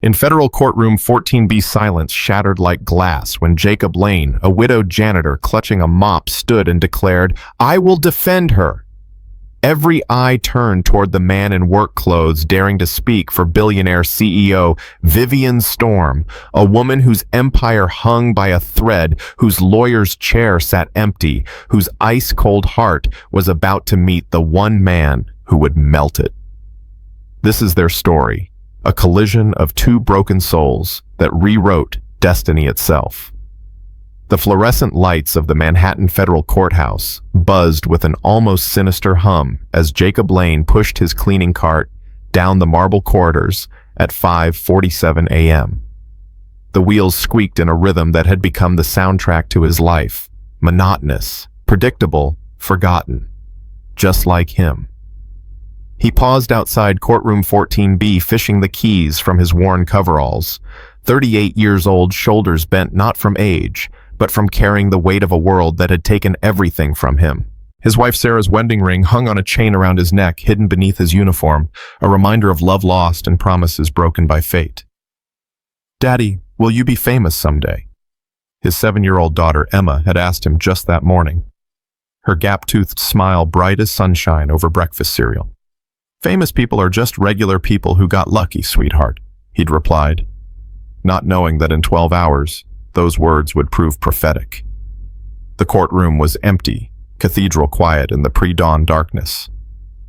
In federal courtroom 14B, silence shattered like glass when Jacob Lane, a widowed janitor clutching a mop, stood and declared, "I will defend her." Every eye turned toward the man in work clothes daring to speak for billionaire CEO Vivian Storm, a woman whose empire hung by a thread, whose lawyer's chair sat empty, whose ice-cold heart was about to meet the one man who would melt it. This is their story, a collision of two broken souls that rewrote destiny itself. The fluorescent lights of the Manhattan Federal Courthouse buzzed with an almost sinister hum as Jacob Lane pushed his cleaning cart down the marble corridors at 5:47 a.m. The wheels squeaked in a rhythm that had become the soundtrack to his life, monotonous, predictable, forgotten, just like him. He paused outside courtroom 14B, fishing the keys from his worn coveralls, 38 years old, shoulders bent not from age, but from carrying the weight of a world that had taken everything from him. His wife Sarah's wedding ring hung on a chain around his neck, hidden beneath his uniform, a reminder of love lost and promises broken by fate. "Daddy, will you be famous someday?" His 7-year-old daughter Emma had asked him just that morning, her gap-toothed smile bright as sunshine over breakfast cereal. "Famous people are just regular people who got lucky, sweetheart," he'd replied, not knowing that in 12 hours, those words would prove prophetic. The courtroom was empty, cathedral quiet in the pre-dawn darkness.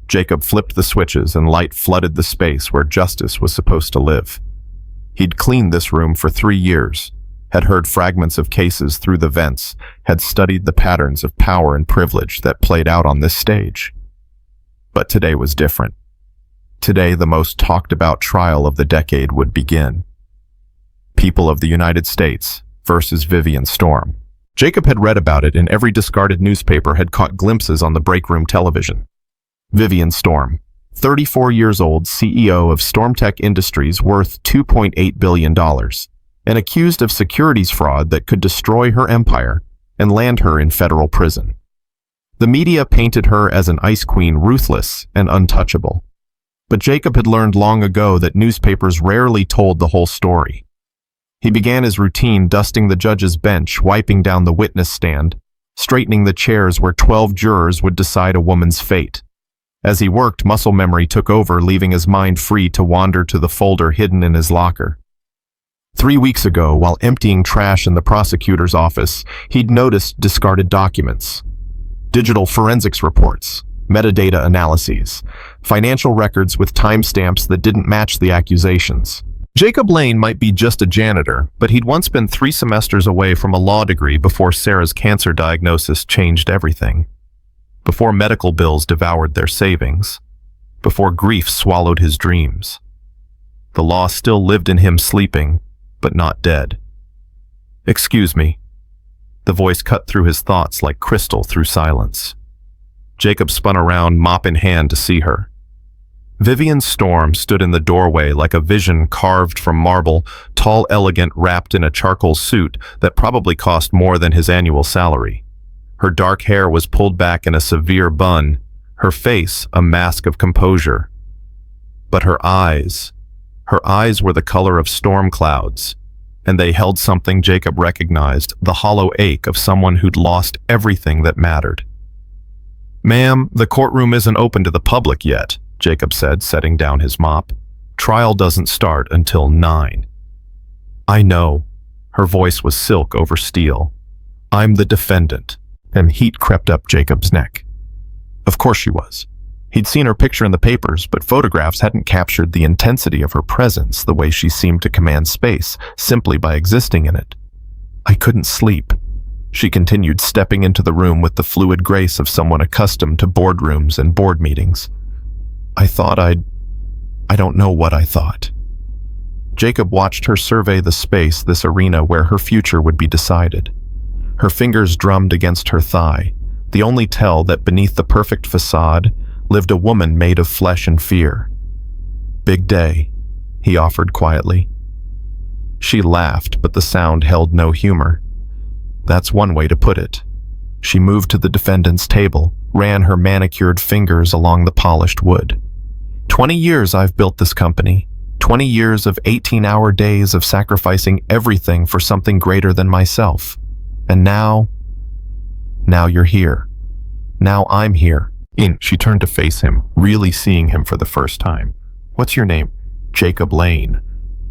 Jacob flipped the switches and light flooded the space where justice was supposed to live. He'd cleaned this room for 3 years, had heard fragments of cases through the vents, had studied the patterns of power and privilege that played out on this stage. But today was different. Today, the most talked about trial of the decade would begin. People of the United States versus Vivian Storm. Jacob had read about it in every discarded newspaper, had caught glimpses on the break room television. Vivian Storm, 34 years old, CEO of Stormtech Industries, worth $2.8 billion, and accused of securities fraud that could destroy her empire and land her in federal prison. The media painted her as an ice queen, ruthless and untouchable. But Jacob had learned long ago that newspapers rarely told the whole story. He began his routine dusting the judge's bench, wiping down the witness stand, straightening the chairs where 12 jurors would decide a woman's fate. As he worked, muscle memory took over, leaving his mind free to wander to the folder hidden in his locker. 3 weeks ago, while emptying trash in the prosecutor's office, he'd noticed discarded documents, digital forensics reports, metadata analyses, financial records with timestamps that didn't match the accusations. Jacob Lane might be just a janitor, but he'd once been 3 semesters away from a law degree before Sarah's cancer diagnosis changed everything. Before medical bills devoured their savings. Before grief swallowed his dreams. The law still lived in him, sleeping, but not dead. "Excuse me." The voice cut through his thoughts like crystal through silence. Jacob spun around, mop in hand, to see her. Vivian Storm stood in the doorway like a vision carved from marble, tall, elegant, wrapped in a charcoal suit that probably cost more than his annual salary. Her dark hair was pulled back in a severe bun, her face a mask of composure. But her eyes were the color of storm clouds, and they held something Jacob recognized, the hollow ache of someone who'd lost everything that mattered. "Ma'am, the courtroom isn't open to the public yet," Jacob said, setting down his mop. "Trial doesn't start until 9. "I know." Her voice was silk over steel. "I'm the defendant." And heat crept up Jacob's neck. Of course she was. He'd seen her picture in the papers, but photographs hadn't captured the intensity of her presence, the way she seemed to command space, simply by existing in it. "I couldn't sleep," she continued, stepping into the room with the fluid grace of someone accustomed to boardrooms and board meetings. I don't know what I thought." Jacob watched her survey the space, this arena where her future would be decided. Her fingers drummed against her thigh, the only tell that beneath the perfect facade lived a woman made of flesh and fear. "Big day," he offered quietly. She laughed, but the sound held no humor. "That's one way to put it." She moved to the defendant's table, ran her manicured fingers along the polished wood. 20 years I've built this company, 20 years of 18-hour days of sacrificing everything for something greater than myself. And now you're here. Now I'm here. She turned to face him, really seeing him for the first time. What's your name? Jacob Lane.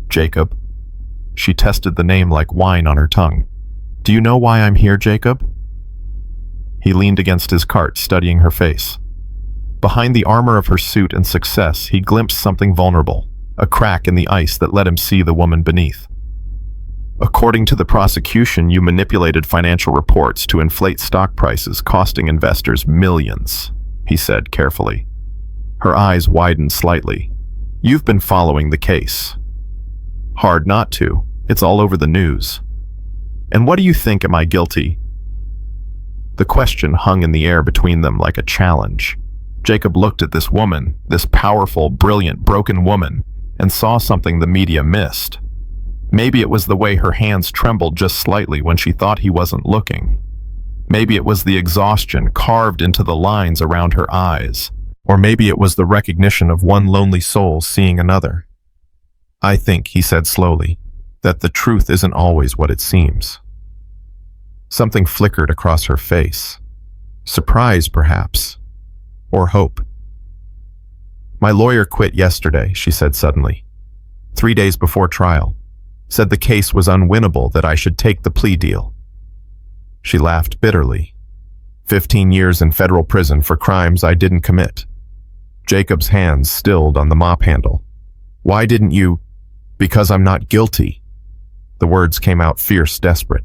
Jacob. She tested the name like wine on her tongue. Do you know why I'm here, Jacob? He leaned against his cart, studying her face. Behind the armor of her suit and success, he glimpsed something vulnerable, a crack in the ice that let him see the woman beneath. According to the prosecution, you manipulated financial reports to inflate stock prices, costing investors millions, he said carefully. Her eyes widened slightly. You've been following the case. Hard not to. It's all over the news. And what do you think? Am I guilty? The question hung in the air between them like a challenge. Jacob looked at this woman, this powerful, brilliant, broken woman, and saw something the media missed. Maybe it was the way her hands trembled just slightly when she thought he wasn't looking. Maybe it was the exhaustion carved into the lines around her eyes. Or maybe it was the recognition of one lonely soul seeing another. I think, he said slowly, that the truth isn't always what it seems. Something flickered across her face. Surprise, perhaps. Or hope. My lawyer quit yesterday, she said suddenly. 3 days before trial. Said the case was unwinnable, that I should take the plea deal. She laughed bitterly. 15 years in federal prison for crimes I didn't commit. Jacob's hands stilled on the mop handle. Why didn't you? Because I'm not guilty. The words came out fierce, desperate.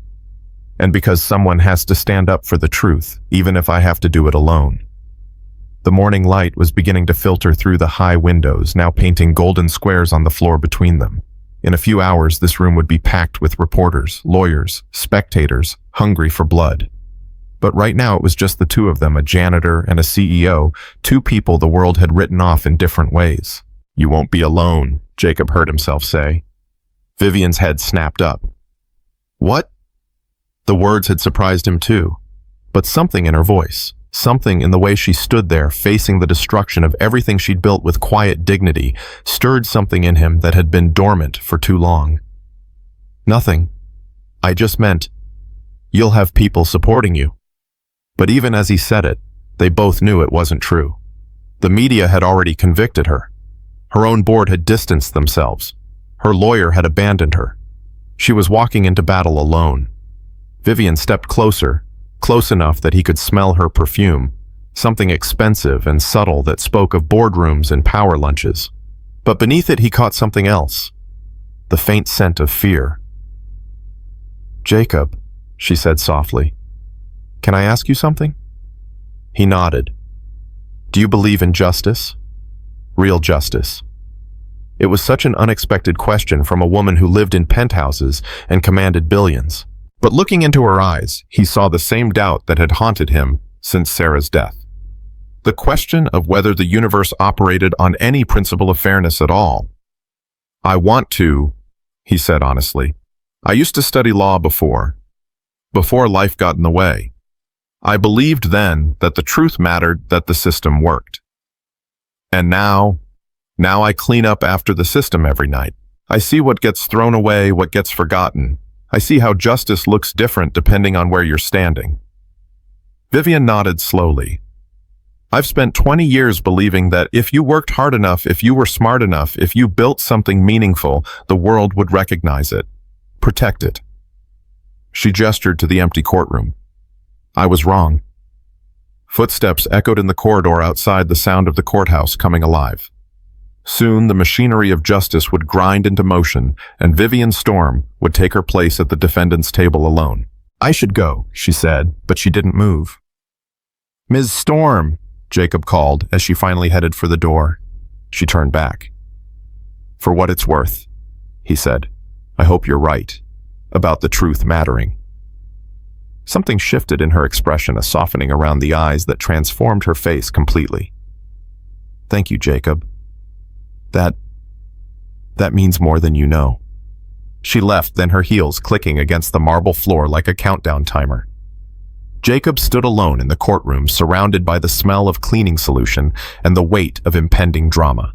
And because someone has to stand up for the truth, even if I have to do it alone. The morning light was beginning to filter through the high windows, now painting golden squares on the floor between them. In a few hours, this room would be packed with reporters, lawyers, spectators, hungry for blood. But right now it was just the two of them, a janitor and a CEO, two people the world had written off in different ways. You won't be alone, Jacob heard himself say. Vivian's head snapped up. What? The words had surprised him too, but something in her voice, something in the way she stood there facing the destruction of everything she'd built with quiet dignity, stirred something in him that had been dormant for too long. Nothing. I just meant, you'll have people supporting you. But even as he said it, they both knew it wasn't true. The media had already convicted her. Her own board had distanced themselves. Her lawyer had abandoned her. She was walking into battle alone. Vivian stepped closer, close enough that he could smell her perfume, something expensive and subtle that spoke of boardrooms and power lunches. But beneath it he caught something else, the faint scent of fear. Jacob, she said softly, can I ask you something? He nodded. Do you believe in justice? Real justice. It was such an unexpected question from a woman who lived in penthouses and commanded billions. But looking into her eyes, he saw the same doubt that had haunted him since Sarah's death. The question of whether the universe operated on any principle of fairness at all. I want to, he said honestly. I used to study law before life got in the way. I believed then that the truth mattered, that the system worked. And now I clean up after the system every night. I see what gets thrown away, what gets forgotten. I see how justice looks different depending on where you're standing. Vivian nodded slowly. I've spent 20 years believing that if you worked hard enough, if you were smart enough, if you built something meaningful, the world would recognize it, protect it. She gestured to the empty courtroom. I was wrong. Footsteps echoed in the corridor outside, the sound of the courthouse coming alive. Soon the machinery of justice would grind into motion, and Vivian Storm would take her place at the defendant's table alone. I should go, she said, but she didn't move. Ms. Storm, Jacob called as she finally headed for the door. She turned back. For what it's worth, he said, I hope you're right, about the truth mattering. Something shifted in her expression, a softening around the eyes that transformed her face completely. Thank you, Jacob. That means more than you know. She left, then her heels clicking against the marble floor like a countdown timer. Jacob stood alone in the courtroom, surrounded by the smell of cleaning solution and the weight of impending drama.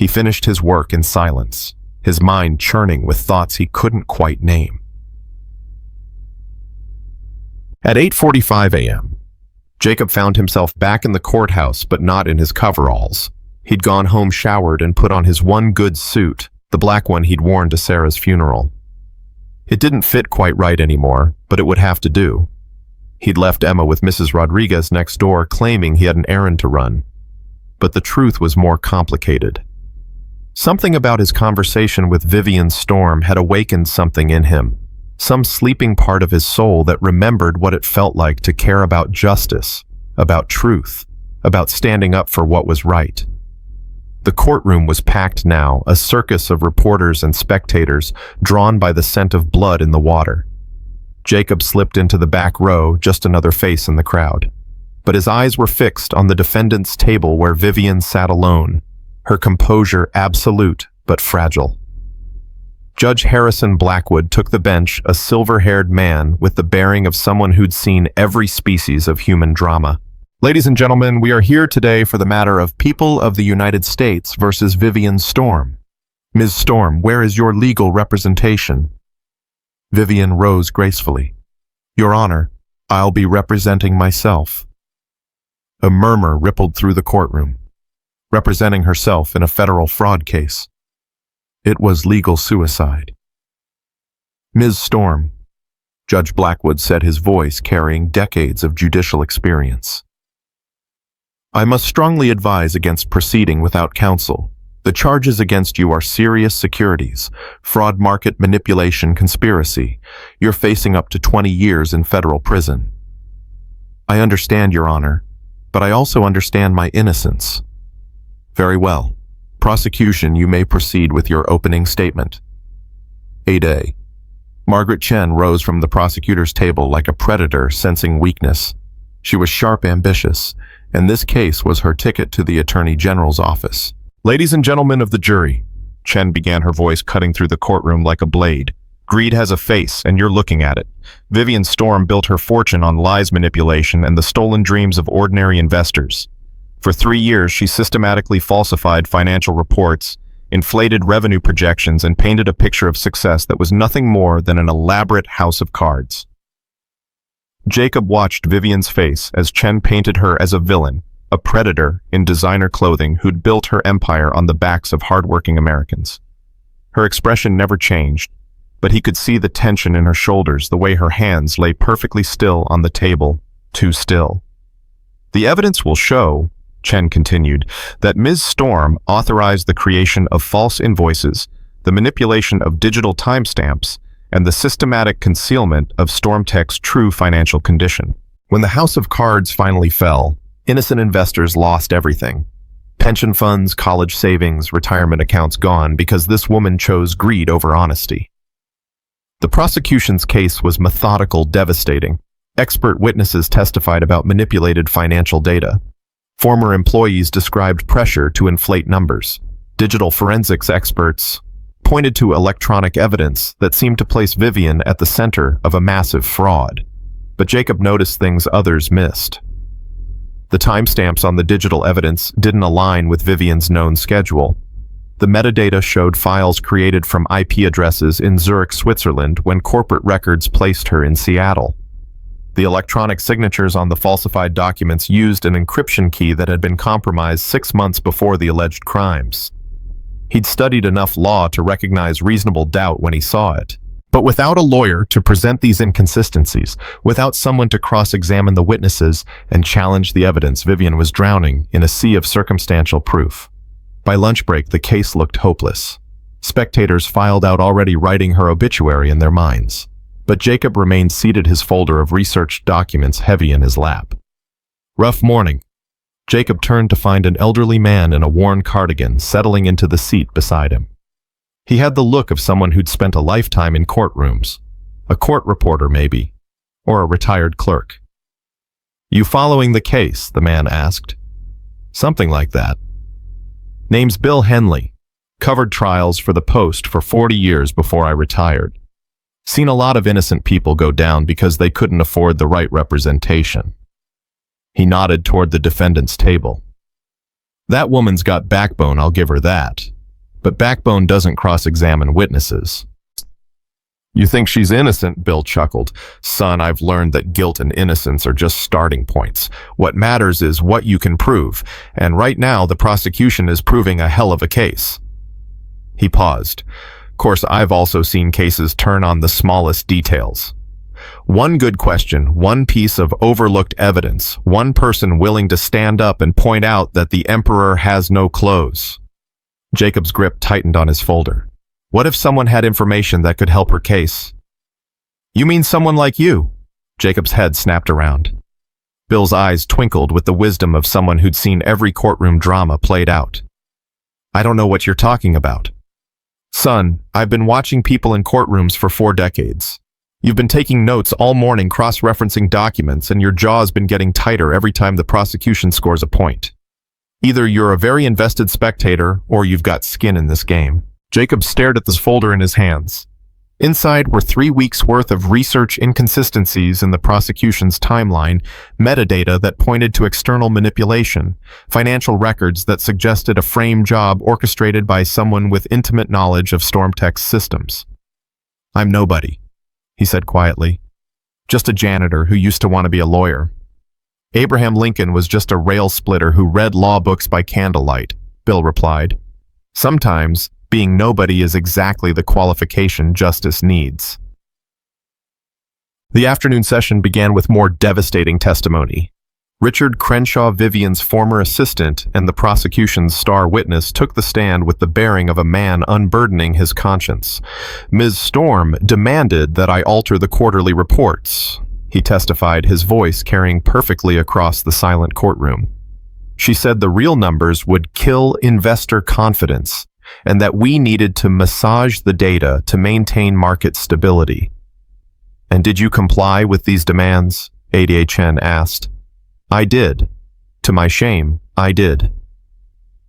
He finished his work in silence, his mind churning with thoughts he couldn't quite name. At 8:45 a.m., Jacob found himself back in the courthouse, but not in his coveralls. He'd gone home showered and put on his one good suit, the black one he'd worn to Sarah's funeral. It didn't fit quite right anymore, but it would have to do. He'd left Emma with Mrs. Rodriguez next door, claiming he had an errand to run. But the truth was more complicated. Something about his conversation with Vivian Storm had awakened something in him, some sleeping part of his soul that remembered what it felt like to care about justice, about truth, about standing up for what was right. The courtroom was packed now, a circus of reporters and spectators drawn by the scent of blood in the water. Jacob slipped into the back row, just another face in the crowd. But his eyes were fixed on the defendant's table where Vivian sat alone, her composure absolute but fragile. Judge Harrison Blackwood took the bench, a silver-haired man with the bearing of someone who'd seen every species of human drama. Ladies and gentlemen, we are here today for the matter of People of the United States versus Vivian Storm. Ms. Storm, where is your legal representation? Vivian rose gracefully. Your Honor, I'll be representing myself. A murmur rippled through the courtroom. Representing herself in a federal fraud case. It was legal suicide. Ms. Storm, Judge Blackwood said, his voice carrying decades of judicial experience. I must strongly advise against proceeding without counsel. The charges against you are serious securities, fraud, market manipulation, conspiracy. You're facing up to 20 years in federal prison. I understand, Your Honor, but I also understand my innocence. Very well. Prosecution, you may proceed with your opening statement. 8A. Margaret Chen rose from the prosecutor's table like a predator sensing weakness. She was sharp, ambitious, and this case was her ticket to the Attorney General's office. Ladies and gentlemen of the jury, Chen began, her voice cutting through the courtroom like a blade. Greed has a face, and you're looking at it. Vivian Storm built her fortune on lies, manipulation, and the stolen dreams of ordinary investors. For 3 years, she systematically falsified financial reports, inflated revenue projections, and painted a picture of success that was nothing more than an elaborate house of cards. Jacob watched Vivian's face as Chen painted her as a villain, a predator in designer clothing who'd built her empire on the backs of hardworking Americans. Her expression never changed, but he could see the tension in her shoulders, the way her hands lay perfectly still on the table, too still. The evidence will show, Chen continued, that Ms. Storm authorized the creation of false invoices, the manipulation of digital timestamps, and the systematic concealment of StormTech's true financial condition. When the house of cards finally fell, innocent investors lost everything. Pension funds, college savings, retirement accounts gone because this woman chose greed over honesty. The prosecution's case was methodical, devastating. Expert witnesses testified about manipulated financial data. Former employees described pressure to inflate numbers. Digital forensics experts pointed to electronic evidence that seemed to place Vivian at the center of a massive fraud. But Jacob noticed things others missed. The timestamps on the digital evidence didn't align with Vivian's known schedule. The metadata showed files created from IP addresses in Zurich, Switzerland, when corporate records placed her in Seattle. The electronic signatures on the falsified documents used an encryption key that had been compromised 6 months before the alleged crimes. He'd studied enough law to recognize reasonable doubt when he saw it. But without a lawyer to present these inconsistencies, without someone to cross-examine the witnesses and challenge the evidence, Vivian was drowning in a sea of circumstantial proof. By lunch break, the case looked hopeless. Spectators filed out, already writing her obituary in their minds. But Jacob remained seated, his folder of researched documents heavy in his lap. Rough morning. Jacob turned to find an elderly man in a worn cardigan settling into the seat beside him. He had the look of someone who'd spent a lifetime in courtrooms. A court reporter, maybe. Or a retired clerk. You following the case? The man asked. Something like that. Name's Bill Henley. Covered trials for the Post for 40 years before I retired. Seen a lot of innocent people go down because they couldn't afford the right representation. He nodded toward the defendant's table. That woman's got backbone, I'll give her that. But backbone doesn't cross-examine witnesses. You think she's innocent? Bill chuckled. Son, I've learned that guilt and innocence are just starting points. What matters is what you can prove, and right now the prosecution is proving a hell of a case. He paused. Of course, I've also seen cases turn on the smallest details. One good question, one piece of overlooked evidence, one person willing to stand up and point out that the emperor has no clothes. Jacob's grip tightened on his folder. What if someone had information that could help her case? You mean someone like you? Jacob's head snapped around. Bill's eyes twinkled with the wisdom of someone who'd seen every courtroom drama played out. I don't know what you're talking about. Son, I've been watching people in courtrooms for 4 decades. You've been taking notes all morning, cross-referencing documents, and your jaw's been getting tighter every time the prosecution scores a point. Either you're a very invested spectator, or you've got skin in this game. Jacob stared at this folder in his hands. Inside were 3 weeks' worth of research inconsistencies in the prosecution's timeline, metadata that pointed to external manipulation, financial records that suggested a frame job orchestrated by someone with intimate knowledge of Stormtech's systems. I'm nobody, he said quietly. Just a janitor who used to want to be a lawyer. Abraham Lincoln was just a rail splitter who read law books by candlelight, Bill replied. Sometimes, being nobody is exactly the qualification justice needs. The afternoon session began with more devastating testimony. Richard Crenshaw, Vivian's former assistant and the prosecution's star witness, took the stand with the bearing of a man unburdening his conscience. Ms. Storm demanded that I alter the quarterly reports, he testified, his voice carrying perfectly across the silent courtroom. She said the real numbers would kill investor confidence, and that we needed to massage the data to maintain market stability. And did you comply with these demands? Ada Chen asked. I did. To my shame, I did.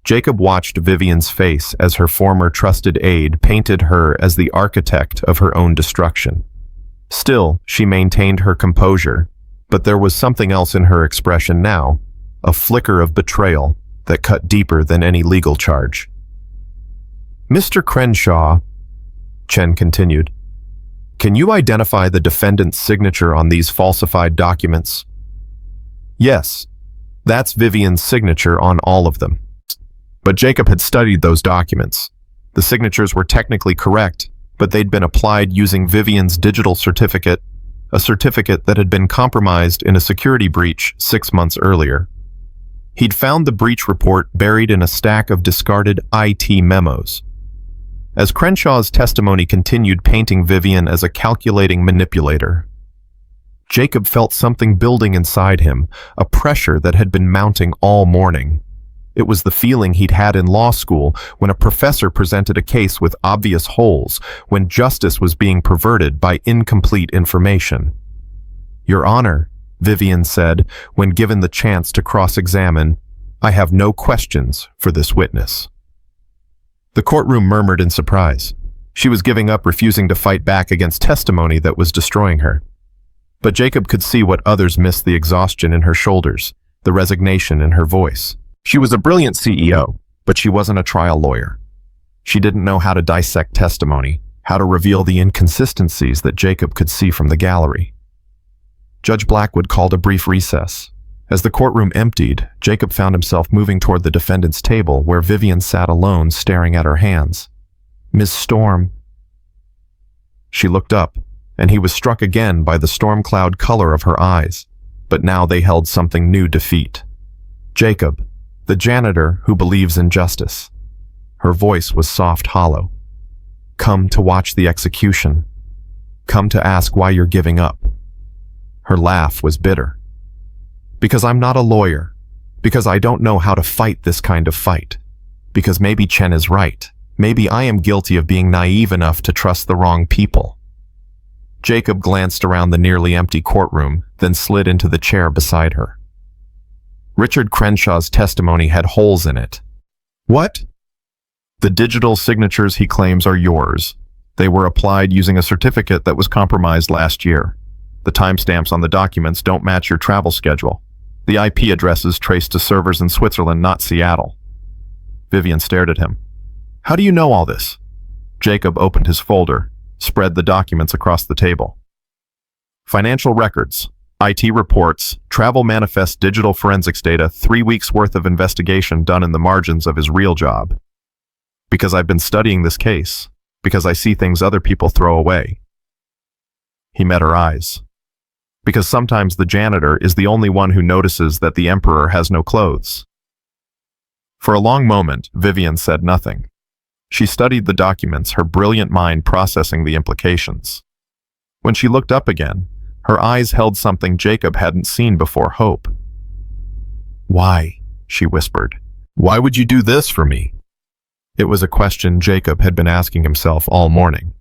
Jacob watched Vivian's face as her former trusted aide painted her as the architect of her own destruction. Still, she maintained her composure, but there was something else in her expression now, a flicker of betrayal that cut deeper than any legal charge. Mr. Crenshaw, Chen continued, can you identify the defendant's signature on these falsified documents? Yes, that's Vivian's signature on all of them. But Jacob had studied those documents. The signatures were technically correct, but they'd been applied using Vivian's digital certificate, a certificate that had been compromised in a security breach 6 months earlier. He'd found the breach report buried in a stack of discarded IT memos. As Crenshaw's testimony continued painting Vivian as a calculating manipulator, Jacob felt something building inside him, a pressure that had been mounting all morning. It was the feeling he'd had in law school when a professor presented a case with obvious holes, when justice was being perverted by incomplete information. Your Honor, Vivian said, when given the chance to cross-examine, I have no questions for this witness. The courtroom murmured in surprise. She was giving up, refusing to fight back against testimony that was destroying her. But Jacob could see what others missed: the exhaustion in her shoulders, the resignation in her voice. She was a brilliant CEO, but she wasn't a trial lawyer. She didn't know how to dissect testimony, how to reveal the inconsistencies that Jacob could see from the gallery. Judge Blackwood called a brief recess. As the courtroom emptied, Jacob found himself moving toward the defendant's table, where Vivian sat alone, staring at her hands. Ms. Storm. She looked up, and he was struck again by the storm cloud color of her eyes, but now they held something new: defeat. Jacob, the janitor who believes in justice. Her voice was soft, hollow. Come to watch the execution. Come to ask why you're giving up. Her laugh was bitter. Because I'm not a lawyer. Because I don't know how to fight this kind of fight. Because maybe Chen is right. Maybe I am guilty of being naive enough to trust the wrong people. Jacob glanced around the nearly empty courtroom, then slid into the chair beside her. Richard Crenshaw's testimony had holes in it. What? The digital signatures he claims are yours. They were applied using a certificate that was compromised last year. The timestamps on the documents don't match your travel schedule. The IP addresses traced to servers in Switzerland, not Seattle. Vivian stared at him. How do you know all this? Jacob opened his folder, spread the documents across the table. Financial records, IT reports, travel manifest, digital forensics data, 3 weeks worth of investigation done in the margins of his real job. Because I've been studying this case. Because I see things other people throw away. He met her eyes. Because sometimes the janitor is the only one who notices that the emperor has no clothes. For a long moment, Vivian said nothing. She studied the documents, her brilliant mind processing the implications. When she looked up again, her eyes held something Jacob hadn't seen before: hope. Why? She whispered. Why would you do this for me? It was a question Jacob had been asking himself all morning.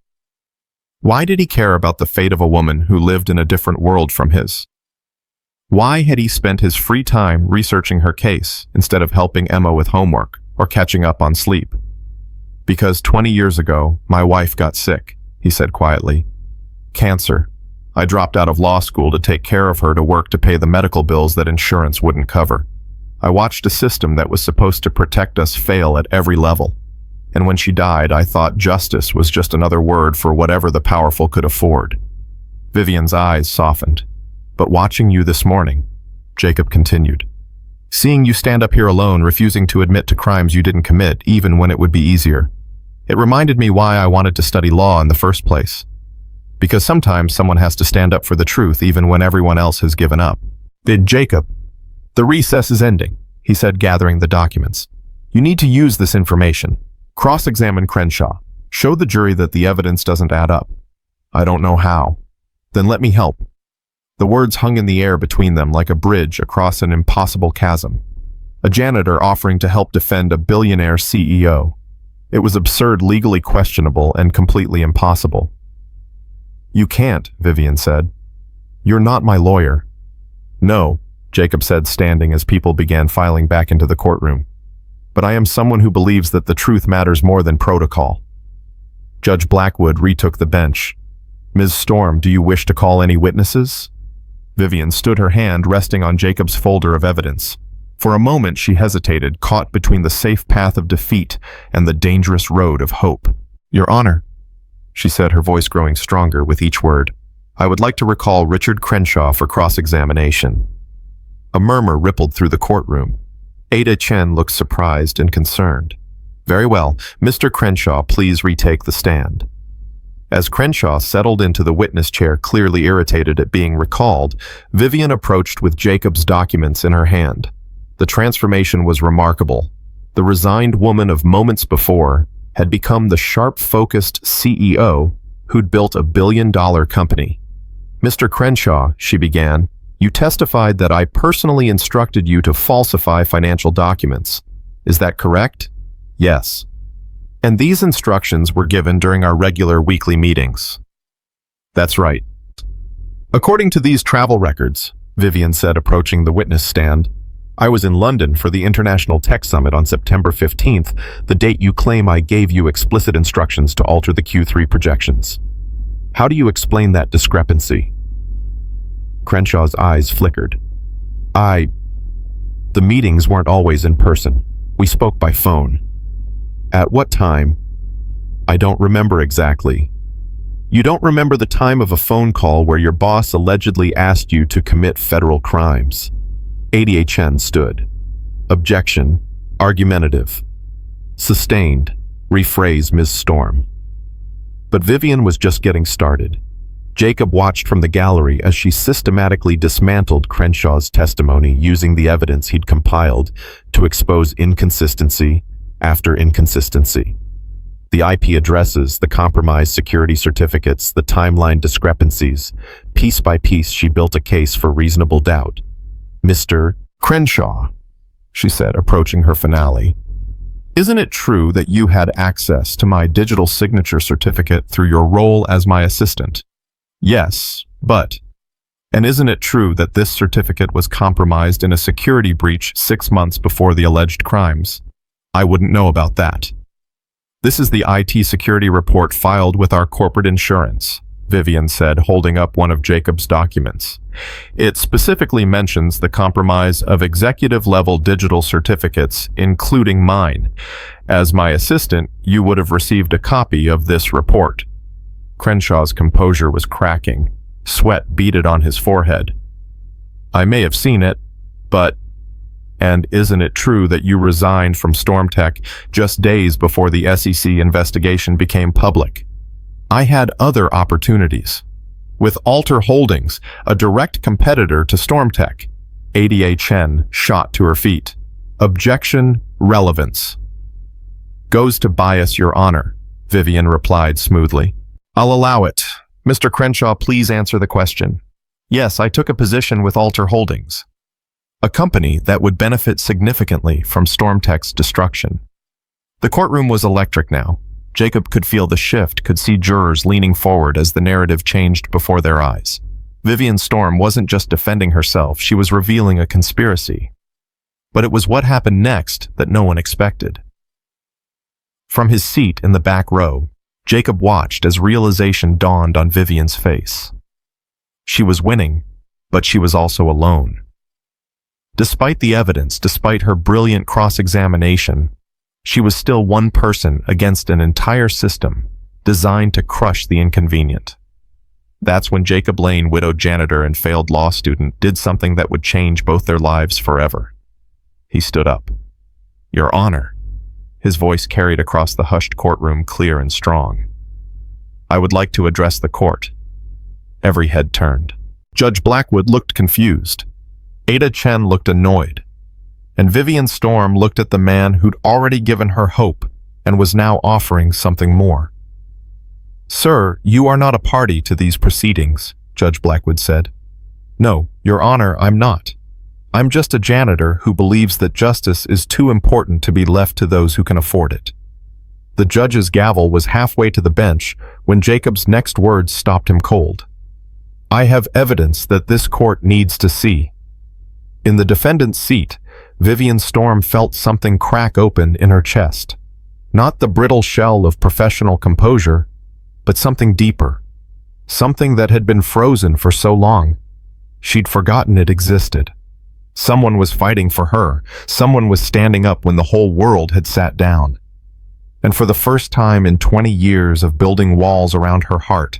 Why did he care about the fate of a woman who lived in a different world from his? Why had he spent his free time researching her case instead of helping Emma with homework or catching up on sleep? Because 20 years ago, my wife got sick, he said quietly. Cancer. I dropped out of law school to take care of her, to work to pay the medical bills that insurance wouldn't cover. I watched a system that was supposed to protect us fail at every level. And when she died, I thought justice was just another word for whatever the powerful could afford. Vivian's eyes softened. But watching you this morning, Jacob continued. Seeing you stand up here alone, refusing to admit to crimes you didn't commit, even when it would be easier. It reminded me why I wanted to study law in the first place. Because sometimes someone has to stand up for the truth even when everyone else has given up. Did Jacob? The recess is ending, he said, gathering the documents. You need to use this information. Cross-examine Crenshaw. Show the jury that the evidence doesn't add up. I don't know how. Then let me help. The words hung in the air between them like a bridge across an impossible chasm. A janitor offering to help defend a billionaire CEO. It was absurd, legally questionable, and completely impossible. You can't, Vivian said. You're not my lawyer. No, Jacob said, standing as people began filing back into the courtroom. But I am someone who believes that the truth matters more than protocol. Judge Blackwood retook the bench. Ms. Storm, do you wish to call any witnesses? Vivian stood, her hand resting on Jacob's folder of evidence. For a moment she hesitated, caught between the safe path of defeat and the dangerous road of hope. Your Honor, she said, her voice growing stronger with each word, I would like to recall Richard Crenshaw for cross-examination. A murmur rippled through the courtroom. Ada Chen looked surprised and concerned. Very well, Mr. Crenshaw, please retake the stand. As Crenshaw settled into the witness chair, clearly irritated at being recalled, Vivian approached with Jacob's documents in her hand. The transformation was remarkable. The resigned woman of moments before had become the sharp-focused CEO who'd built a billion-dollar company. Mr. Crenshaw, she began, you testified that I personally instructed you to falsify financial documents. Is that correct? Yes. And these instructions were given during our regular weekly meetings. That's right. According to these travel records, Vivian said, approaching the witness stand, I was in London for the International Tech Summit on September 15th, the date you claim I gave you explicit instructions to alter the Q3 projections. How do you explain that discrepancy? Crenshaw's eyes flickered. The meetings weren't always in person. We spoke by phone. At what time? I don't remember exactly. You don't remember the time of a phone call where your boss allegedly asked you to commit federal crimes? Ada Chen stood. Objection. Argumentative. Sustained. Rephrase Ms. Storm. But Vivian was just getting started. Jacob watched from the gallery as she systematically dismantled Crenshaw's testimony, using the evidence he'd compiled to expose inconsistency after inconsistency. The IP addresses, the compromised security certificates, the timeline discrepancies. Piece by piece, she built a case for reasonable doubt. Mr. Crenshaw, she said, approaching her finale, isn't it true that you had access to my digital signature certificate through your role as my assistant? Yes, but... And isn't it true that this certificate was compromised in a security breach 6 months before the alleged crimes? I wouldn't know about that. This is the IT security report filed with our corporate insurance. Vivian said, holding up one of Jacob's documents. It specifically mentions the compromise of executive-level digital certificates, including mine. As my assistant, you would have received a copy of this report. Crenshaw's composure was cracking. Sweat beaded on his forehead. I may have seen it, but... And isn't it true that you resigned from Stormtech just days before the SEC investigation became public? I had other opportunities. With Alter Holdings, a direct competitor to Stormtech. Ada Chen shot to her feet. Objection, relevance. Goes to bias, Your Honor, Vivian replied smoothly. I'll allow it. Mr. Crenshaw, please answer the question. Yes, I took a position with Alter Holdings, a company that would benefit significantly from Stormtech's destruction. The courtroom was electric now. Jacob could feel the shift, could see jurors leaning forward as the narrative changed before their eyes. Vivian Storm wasn't just defending herself, she was revealing a conspiracy. But it was what happened next that no one expected. From his seat in the back row, Jacob watched as realization dawned on Vivian's face. She was winning, but she was also alone. Despite the evidence, despite her brilliant cross-examination, she was still one person against an entire system designed to crush the inconvenient. That's when Jacob Lane, widowed janitor and failed law student, did something that would change both their lives forever. He stood up. Your Honor. His voice carried across the hushed courtroom, clear and strong. I would like to address the court. Every head turned. Judge Blackwood looked confused. Ada Chen looked annoyed. And Vivian Storm looked at the man who'd already given her hope and was now offering something more. Sir, you are not a party to these proceedings, Judge Blackwood said. No, Your Honor, I'm not. I'm just a janitor who believes that justice is too important to be left to those who can afford it. The judge's gavel was halfway to the bench when Jacob's next words stopped him cold. I have evidence that this court needs to see. In the defendant's seat, Vivian Storm felt something crack open in her chest. Not the brittle shell of professional composure, but something deeper. Something that had been frozen for so long. She'd forgotten it existed. Someone was fighting for her. Someone was standing up when the whole world had sat down. And for the first time in 20 years of building walls around her heart,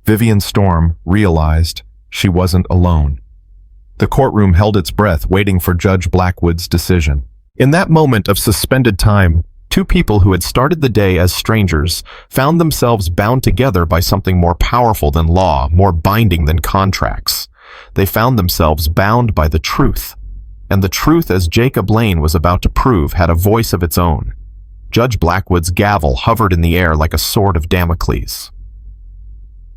Vivian Storm realized she wasn't alone. The courtroom held its breath, waiting for Judge Blackwood's decision. In that moment of suspended time, two people who had started the day as strangers found themselves bound together by something more powerful than law, more binding than contracts. They found themselves bound by the truth. And the truth, as Jacob Lane was about to prove, had a voice of its own. Judge Blackwood's gavel hovered in the air like a sword of Damocles.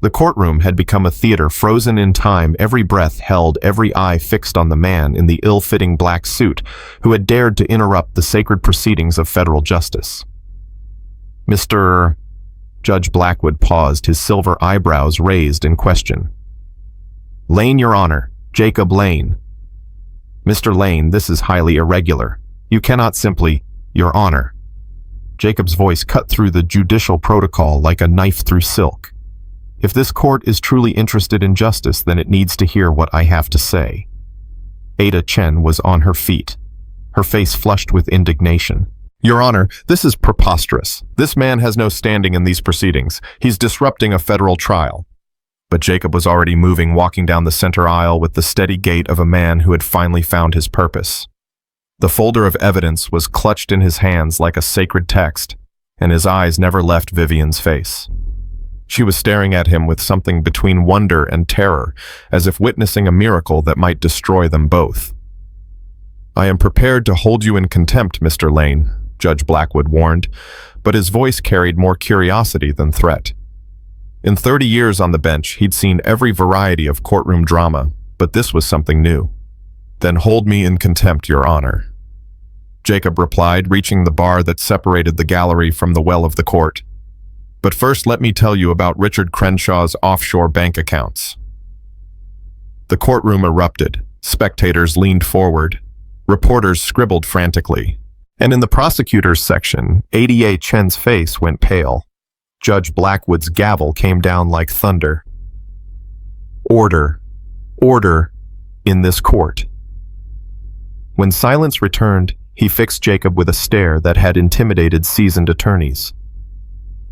The courtroom had become a theater frozen in time, every breath held, every eye fixed on the man in the ill-fitting black suit who had dared to interrupt the sacred proceedings of federal justice. Mr. Judge Blackwood paused, his silver eyebrows raised in question. Lane, Your Honor, Jacob Lane. Mr. Lane, this is highly irregular. You cannot simply, Your Honor. Jacob's voice cut through the judicial protocol like a knife through silk. If this court is truly interested in justice, then it needs to hear what I have to say. Ada Chen was on her feet, her face flushed with indignation. Your Honor, this is preposterous. This man has no standing in these proceedings. He's disrupting a federal trial. But Jacob was already moving, walking down the center aisle with the steady gait of a man who had finally found his purpose. The folder of evidence was clutched in his hands like a sacred text, and his eyes never left Vivian's face. She was staring at him with something between wonder and terror, as if witnessing a miracle that might destroy them both. I am prepared to hold you in contempt, Mr. Lane, Judge Blackwood warned, but his voice carried more curiosity than threat. In 30 years on the bench, he'd seen every variety of courtroom drama, but this was something new. Then hold me in contempt, Your Honor. Jacob replied, reaching the bar that separated the gallery from the well of the court. But first, let me tell you about Richard Crenshaw's offshore bank accounts. The courtroom erupted. Spectators leaned forward. Reporters scribbled frantically. And in the prosecutor's section, Ada Chen's face went pale. Judge Blackwood's gavel came down like thunder. Order, order in this court. When silence returned, he fixed Jacob with a stare that had intimidated seasoned attorneys.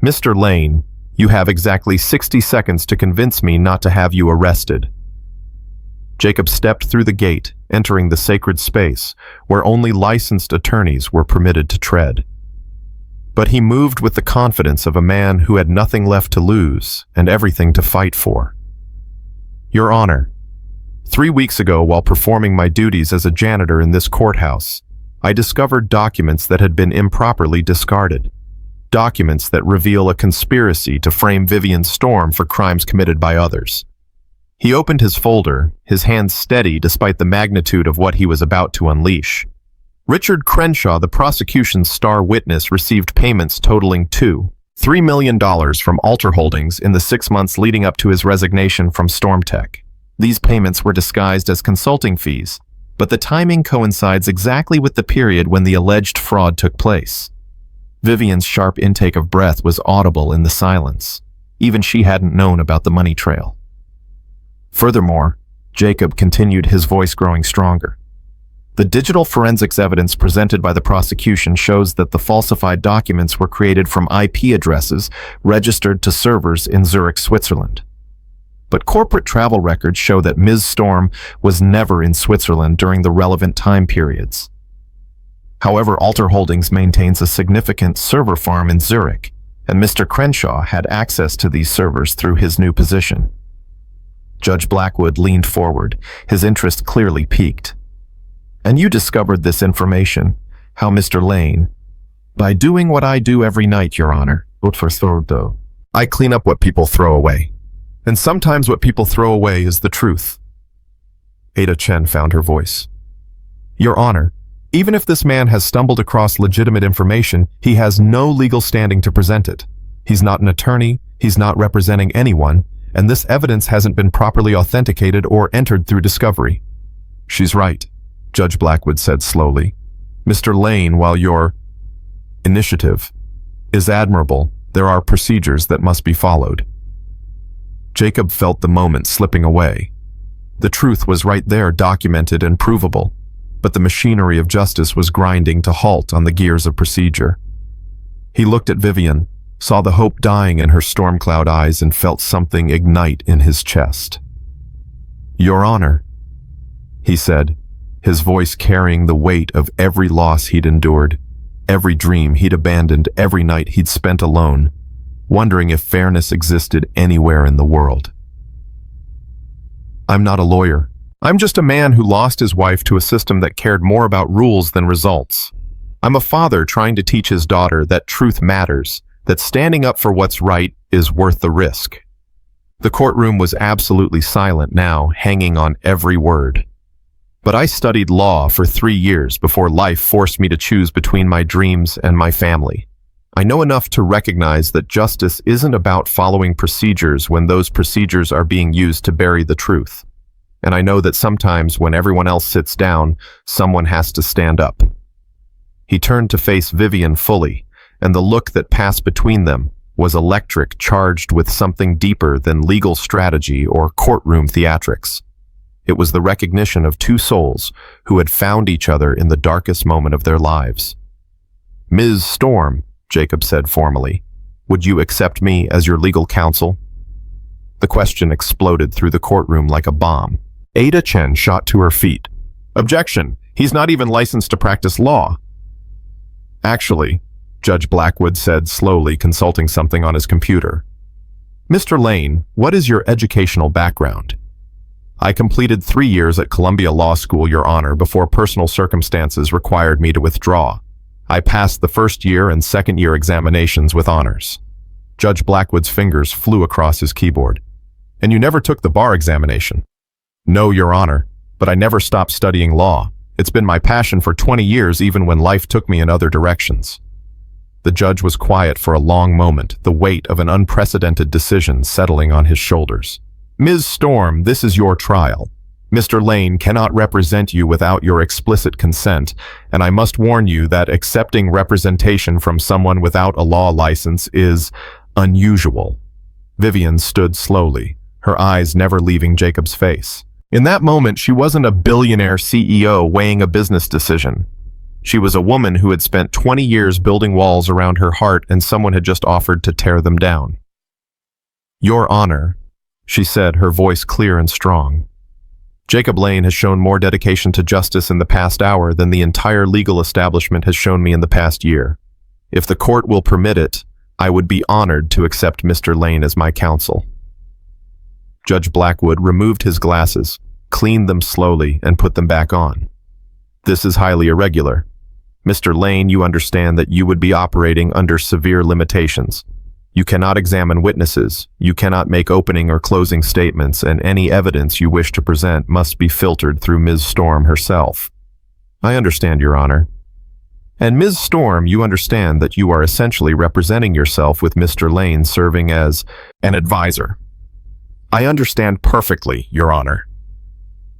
Mr. Lane, you have exactly 60 seconds to convince me not to have you arrested. Jacob stepped through the gate, entering the sacred space where only licensed attorneys were permitted to tread. But he moved with the confidence of a man who had nothing left to lose and everything to fight for. Your Honor, 3 weeks ago, while performing my duties as a janitor in this courthouse, I discovered documents that had been improperly discarded. Documents that reveal a conspiracy to frame Vivian Storm for crimes committed by others. He opened his folder, his hands steady despite the magnitude of what he was about to unleash. Richard Crenshaw, the prosecution's star witness, received payments totaling $3 million from Alter Holdings in the 6 months leading up to his resignation from Stormtech. These payments were disguised as consulting fees, but the timing coincides exactly with the period when the alleged fraud took place. Vivian's sharp intake of breath was audible in the silence. Even she hadn't known about the money trail. Furthermore, Jacob continued, his voice growing stronger. The digital forensics evidence presented by the prosecution shows that the falsified documents were created from IP addresses registered to servers in Zurich, Switzerland. But corporate travel records show that Ms. Storm was never in Switzerland during the relevant time periods. However, Alter Holdings maintains a significant server farm in Zurich, and Mr. Crenshaw had access to these servers through his new position. Judge Blackwood leaned forward, his interest clearly piqued. And you discovered this information, how Mr. Lane? By doing what I do every night, Your Honor. I clean up what people throw away. And sometimes what people throw away is the truth. Ada Chen found her voice. Your Honor, even if this man has stumbled across legitimate information, he has no legal standing to present it. He's not an attorney, he's not representing anyone, and this evidence hasn't been properly authenticated or entered through discovery. She's right, Judge Blackwood said slowly. Mr. Lane, while your initiative is admirable, there are procedures that must be followed. Jacob felt the moment slipping away. The truth was right there, documented and provable, but the machinery of justice was grinding to halt on the gears of procedure. He looked at Vivian, saw the hope dying in her storm-cloud eyes, and felt something ignite in his chest. Your Honor, he said, his voice carrying the weight of every loss he'd endured, every dream he'd abandoned, every night he'd spent alone, wondering if fairness existed anywhere in the world. I'm not a lawyer. I'm just a man who lost his wife to a system that cared more about rules than results. I'm a father trying to teach his daughter that truth matters, that standing up for what's right is worth the risk. The courtroom was absolutely silent now, hanging on every word. But I studied law for 3 years before life forced me to choose between my dreams and my family. I know enough to recognize that justice isn't about following procedures when those procedures are being used to bury the truth. And I know that sometimes when everyone else sits down, someone has to stand up. He turned to face Vivian fully, and the look that passed between them was electric, charged with something deeper than legal strategy or courtroom theatrics. It was the recognition of two souls who had found each other in the darkest moment of their lives. Ms. Storm, Jacob said formally, would you accept me as your legal counsel? The question exploded through the courtroom like a bomb. Ada Chen shot to her feet. Objection! He's not even licensed to practice law. Actually, Judge Blackwood said slowly, consulting something on his computer. Mr. Lane, what is your educational background? I completed 3 years at Columbia Law School, Your Honor, before personal circumstances required me to withdraw. I passed the first year and second year examinations with honors. Judge Blackwood's fingers flew across his keyboard. And you never took the bar examination? No, Your Honor, but I never stopped studying law. It's been my passion for 20 years, even when life took me in other directions. The judge was quiet for a long moment, the weight of an unprecedented decision settling on his shoulders. Ms. Storm, this is your trial. Mr. Lane cannot represent you without your explicit consent, and I must warn you that accepting representation from someone without a law license is unusual. Vivian stood slowly, her eyes never leaving Jacob's face. In that moment, she wasn't a billionaire CEO weighing a business decision. She was a woman who had spent 20 years building walls around her heart, and someone had just offered to tear them down. "Your Honor," she said, her voice clear and strong. "Jacob Lane has shown more dedication to justice in the past hour than the entire legal establishment has shown me in the past year. If the court will permit it, I would be honored to accept Mr. Lane as my counsel." Judge Blackwood removed his glasses, cleaned them slowly, and put them back on. "This is highly irregular. Mr. Lane, you understand that you would be operating under severe limitations. You cannot examine witnesses, you cannot make opening or closing statements, and any evidence you wish to present must be filtered through Ms. Storm herself." "I understand, Your Honor." "And Ms. Storm, you understand that you are essentially representing yourself with Mr. Lane serving as an advisor." "I understand perfectly, Your Honor."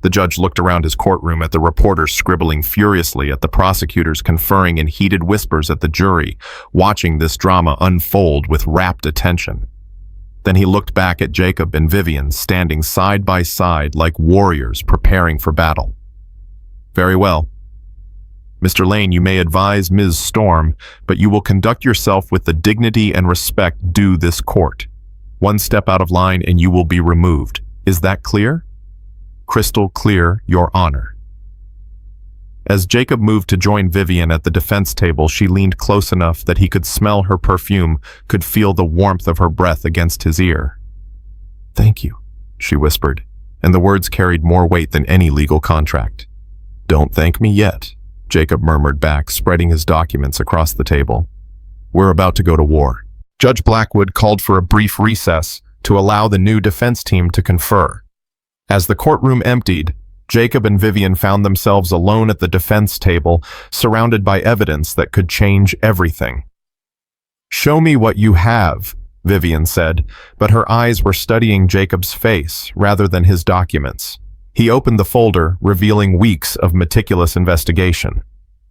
The judge looked around his courtroom at the reporters scribbling furiously, at the prosecutors conferring in heated whispers at the jury, watching this drama unfold with rapt attention. Then he looked back at Jacob and Vivian standing side by side like warriors preparing for battle. "Very well. Mr. Lane, you may advise Ms. Storm, but you will conduct yourself with the dignity and respect due this court. One step out of line and you will be removed. Is that clear?" "Crystal clear, Your Honor." As Jacob moved to join Vivian at the defense table, she leaned close enough that he could smell her perfume, could feel the warmth of her breath against his ear. "Thank you," she whispered, and the words carried more weight than any legal contract. "Don't thank me yet," Jacob murmured back, spreading his documents across the table. "We're about to go to war." Judge Blackwood called for a brief recess to allow the new defense team to confer. As the courtroom emptied, Jacob and Vivian found themselves alone at the defense table, surrounded by evidence that could change everything. "Show me what you have," Vivian said, but her eyes were studying Jacob's face rather than his documents. He opened the folder, revealing weeks of meticulous investigation.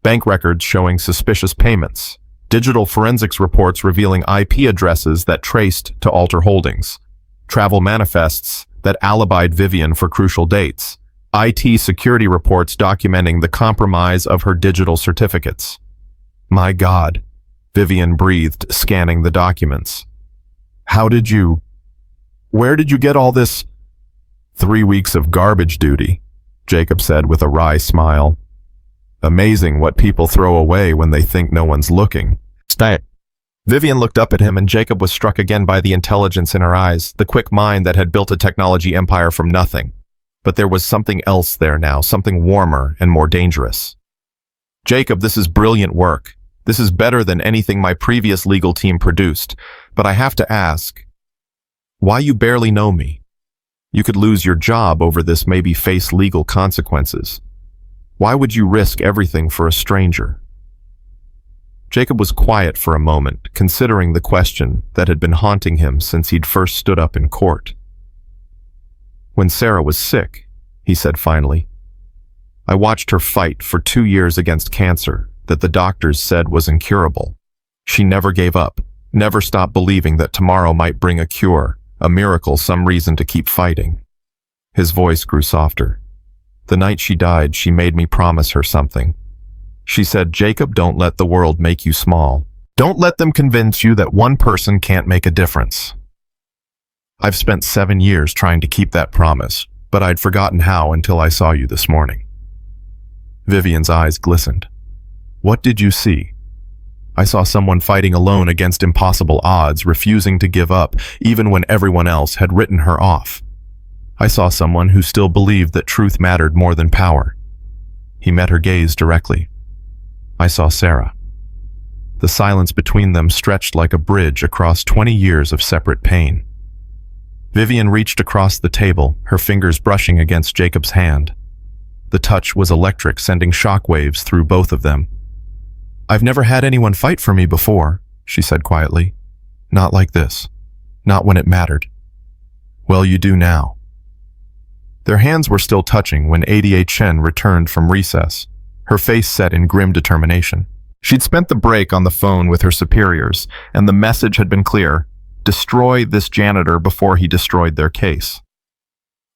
Bank records showing suspicious payments. Digital forensics reports revealing IP addresses that traced to Alter Holdings. Travel manifests that alibied Vivian for crucial dates. IT security reports documenting the compromise of her digital certificates. "My God," Vivian breathed, scanning the documents. Where did you get all this?" "3 weeks of garbage duty," Jacob said with a wry smile. "Amazing what people throw away when they think no one's looking." "Stay." Vivian looked up at him, and Jacob was struck again by the intelligence in her eyes, the quick mind that had built a technology empire from nothing. But there was something else there now, something warmer and more dangerous. "Jacob, this is brilliant work. This is better than anything my previous legal team produced. But I have to ask, why you barely know me? You could lose your job over this, maybe face legal consequences. Why would you risk everything for a stranger?" Jacob was quiet for a moment, considering the question that had been haunting him since he'd first stood up in court. "When Sarah was sick," he said finally, "I watched her fight for 2 years against cancer that the doctors said was incurable. She never gave up, never stopped believing that tomorrow might bring a cure, a miracle, some reason to keep fighting." His voice grew softer. "The night she died, she made me promise her something. She said, 'Jacob, don't let the world make you small. Don't let them convince you that one person can't make a difference.' I've spent 7 years trying to keep that promise, but I'd forgotten how until I saw you this morning." Vivian's eyes glistened. "What did you see?" "I saw someone fighting alone against impossible odds, refusing to give up, even when everyone else had written her off. I saw someone who still believed that truth mattered more than power." He met her gaze directly. "I saw Sarah." The silence between them stretched like a bridge across 20 years of separate pain. Vivian reached across the table, her fingers brushing against Jacob's hand. The touch was electric, sending shockwaves through both of them. "I've never had anyone fight for me before," she said quietly. "Not like this. Not when it mattered." "Well, you do now." Their hands were still touching when Ada Chen returned from recess, her face set in grim determination. She'd spent the break on the phone with her superiors, and the message had been clear: Destroy this janitor before he destroyed their case.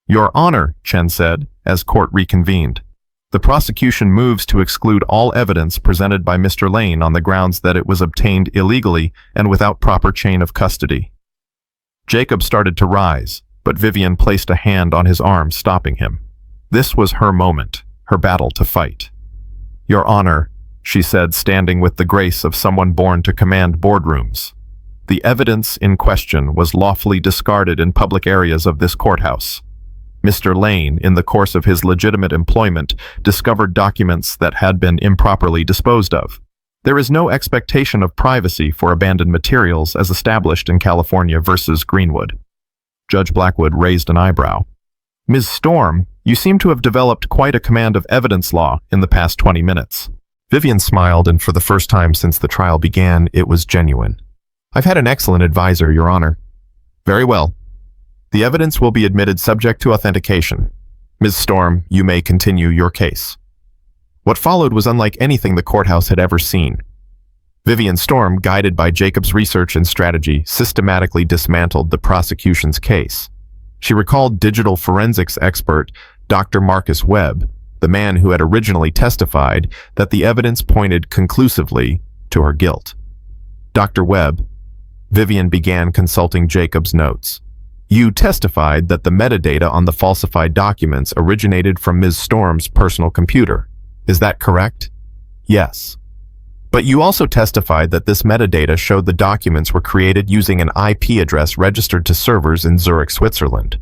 Your Honor, Chen said, as court reconvened. The prosecution moves to exclude all evidence presented by Mr. Lane on the grounds that it was obtained illegally and without proper chain of custody. Jacob started to rise, but Vivian placed a hand on his arm, stopping him. This was her moment, her battle to fight. Your Honor, she said, standing with the grace of someone born to command boardrooms. The evidence in question was lawfully discarded in public areas of this courthouse. Mr. Lane, in the course of his legitimate employment, discovered documents that had been improperly disposed of. There is no expectation of privacy for abandoned materials as established in California versus Greenwood. Judge Blackwood raised an eyebrow. Ms. Storm, you seem to have developed quite a command of evidence law in the past 20 minutes. Vivian smiled, and for the first time since the trial began, it was genuine. I've had an excellent advisor, Your Honor. Very well. The evidence will be admitted subject to authentication. Ms. Storm, you may continue your case. What followed was unlike anything the courthouse had ever seen. Vivian Storm, guided by Jacob's research and strategy, systematically dismantled the prosecution's case. She recalled digital forensics expert Dr. Marcus Webb, the man who had originally testified that the evidence pointed conclusively to her guilt. Dr. Webb, Vivian began consulting Jacob's notes. You testified that the metadata on the falsified documents originated from Ms. Storm's personal computer. Is that correct? Yes. But you also testified that this metadata showed the documents were created using an IP address registered to servers in Zurich, Switzerland.